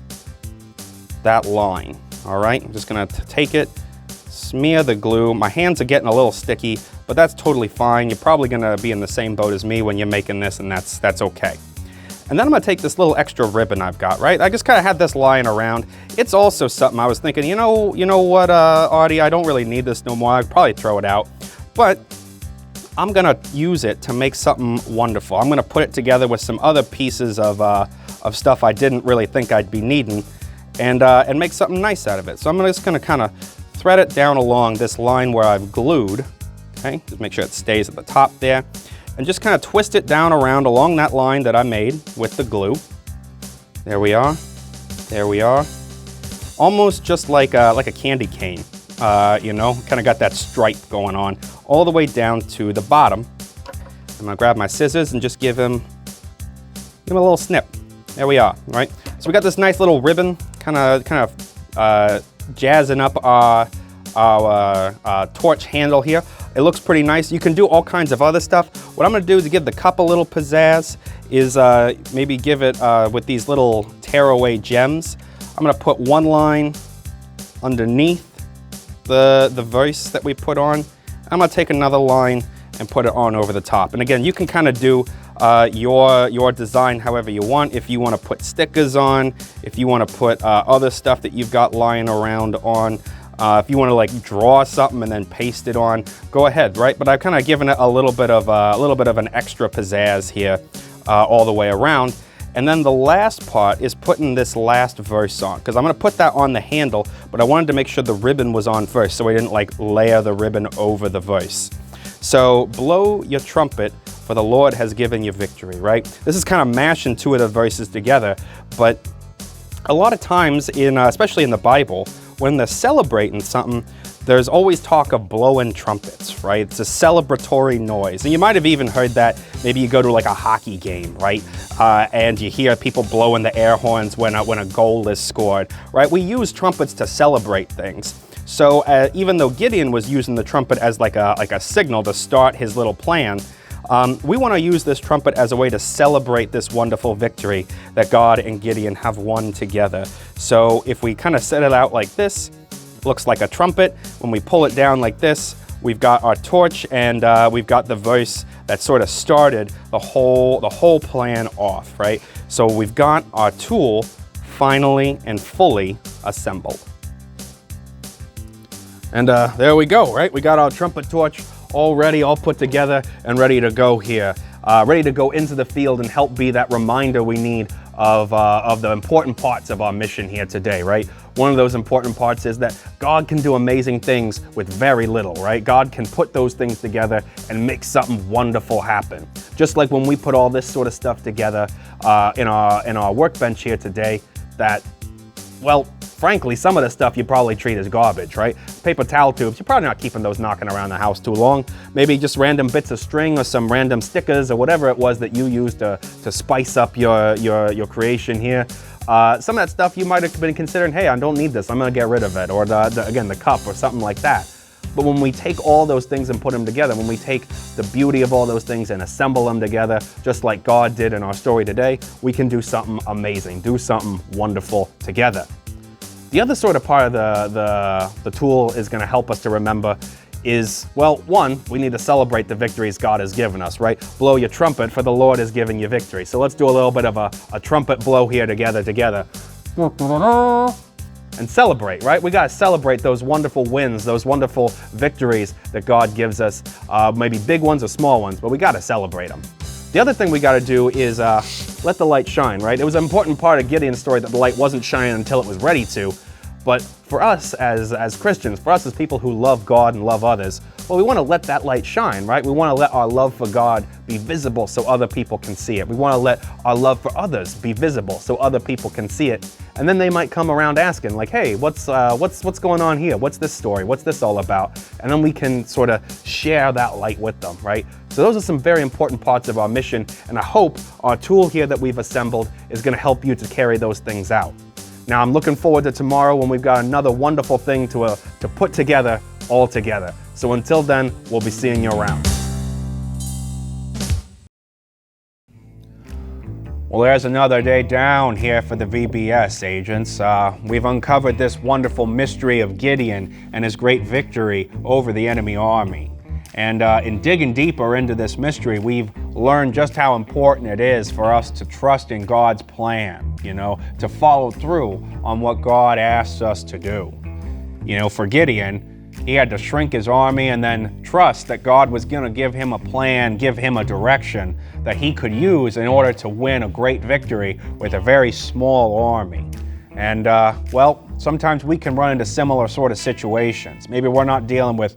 that line, all right? I'm just gonna take it, smear the glue. My hands are getting a little sticky, but that's totally fine. You're probably gonna be in the same boat as me when you're making this, and that's okay. And then I'm gonna take this little extra ribbon I've got, right? I just kind of had this lying around. It's also something I was thinking, you know what, Audie, I don't really need this no more. I'd probably throw it out. But I'm gonna use it to make something wonderful. I'm gonna put it together with some other pieces of stuff I didn't really think I'd be needing, and make something nice out of it. So I'm just gonna kind of thread it down along this line where I've glued, okay? Just make sure it stays at the top there. And just kind of twist it down around along that line that I made with the glue. There we are. There we are. Almost just like a candy cane, you know, kind of got that stripe going on all the way down to the bottom. I'm gonna grab my scissors and just give him a little snip. There we are, all right? So we got this nice little ribbon, kind of jazzing up our torch handle here. It looks pretty nice. You can do all kinds of other stuff. What I'm gonna do to give the cup a little pizzazz is maybe give it with these little tearaway gems. I'm gonna put one line underneath the verse that we put on. I'm gonna take another line and put it on over the top. And again, you can kind of do your design however you want. If you want to put stickers on, if you want to put other stuff that you've got lying around on, if you want to like draw something and then paste it on, go ahead, right? But I've kind of given it a little bit of an extra pizzazz here all the way around. And then the last part is putting this last verse on, because I'm going to put that on the handle, but I wanted to make sure the ribbon was on first so I didn't like layer the ribbon over the verse. So blow your trumpet, for the Lord has given you victory, right? This is kind of mashing two of the verses together, but a lot of times, especially in the Bible, when they're celebrating something, there's always talk of blowing trumpets, right? It's a celebratory noise. And you might have even heard that, maybe you go to like a hockey game, right? And you hear people blowing the air horns when a goal is scored, right? We use trumpets to celebrate things. So even though Gideon was using the trumpet as like a signal to start his little plan, we want to use this trumpet as a way to celebrate this wonderful victory that God and Gideon have won together. So if we kind of set it out like this, looks like a trumpet. When we pull it down like this, we've got our torch, and we've got the verse that sort of started the whole plan off, right? So we've got our tool finally and fully assembled. And there we go, right? We got our trumpet torch all ready, all put together and ready to go here. Ready to go into the field and help be that reminder we need of the important parts of our mission here today, right? One of those important parts is that God can do amazing things with very little, right? God can put those things together and make something wonderful happen. Just like when we put all this sort of stuff together in our workbench here today, that, well, frankly, some of the stuff you probably treat as garbage, right? Paper towel tubes, you're probably not keeping those knocking around the house too long. Maybe just random bits of string or some random stickers or whatever it was that you used to spice up your creation here. Some of that stuff you might have been considering, hey, I don't need this, I'm gonna get rid of it, or again, the cup or something like that. But when we take all those things and put them together, when we take the beauty of all those things and assemble them together, just like God did in our story today, we can do something amazing, do something wonderful together. The other sort of part of the tool is going to help us to remember is, well, one, we need to celebrate the victories God has given us, right? Blow your trumpet, for the Lord has given you victory. So let's do a little bit of a trumpet blow here together. And celebrate, right? We got to celebrate those wonderful wins, those wonderful victories that God gives us, maybe big ones or small ones, but we got to celebrate them. The other thing we got to do is let the light shine, right? It was an important part of Gideon's story that the light wasn't shining until it was ready to. But for us as Christians, for us as people who love God and love others, well, we want to let that light shine, right? We want to let our love for God be visible so other people can see it. We want to let our love for others be visible so other people can see it. And then they might come around asking, like, hey, what's going on here? What's this story? What's this all about? And then we can sort of share that light with them, right? So those are some very important parts of our mission, and I hope our tool here that we've assembled is going to help you to carry those things out. Now I'm looking forward to tomorrow when we've got another wonderful thing to put together all together. So until then, we'll be seeing you around. Well, there's another day down here for the VBS agents. We've uncovered this wonderful mystery of Gideon and his great victory over the enemy army. And in digging deeper into this mystery, we've learned just how important it is for us to trust in God's plan, to follow through on what God asks us to do. For Gideon, he had to shrink his army and then trust that God was going to give him a plan, give him a direction that he could use in order to win a great victory with a very small army. And, sometimes we can run into similar sort of situations. Maybe we're not dealing with,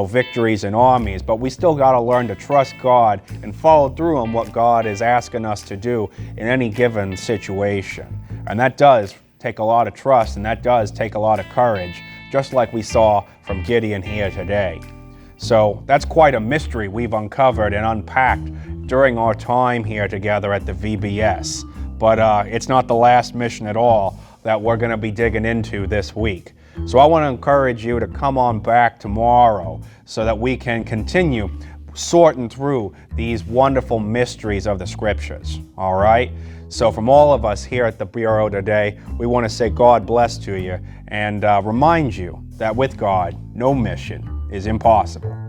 victories in armies, but we still got to learn to trust God and follow through on what God is asking us to do in any given situation. And that does take a lot of trust, and that does take a lot of courage, just like we saw from Gideon here today. So that's quite a mystery we've uncovered and unpacked during our time here together at the VBS. But it's not the last mission at all that we're going to be digging into this week. So I want to encourage you to come on back tomorrow so that we can continue sorting through these wonderful mysteries of the Scriptures. All right? So from all of us here at the Bureau today, we want to say God bless to you and remind you that with God, no mission is impossible.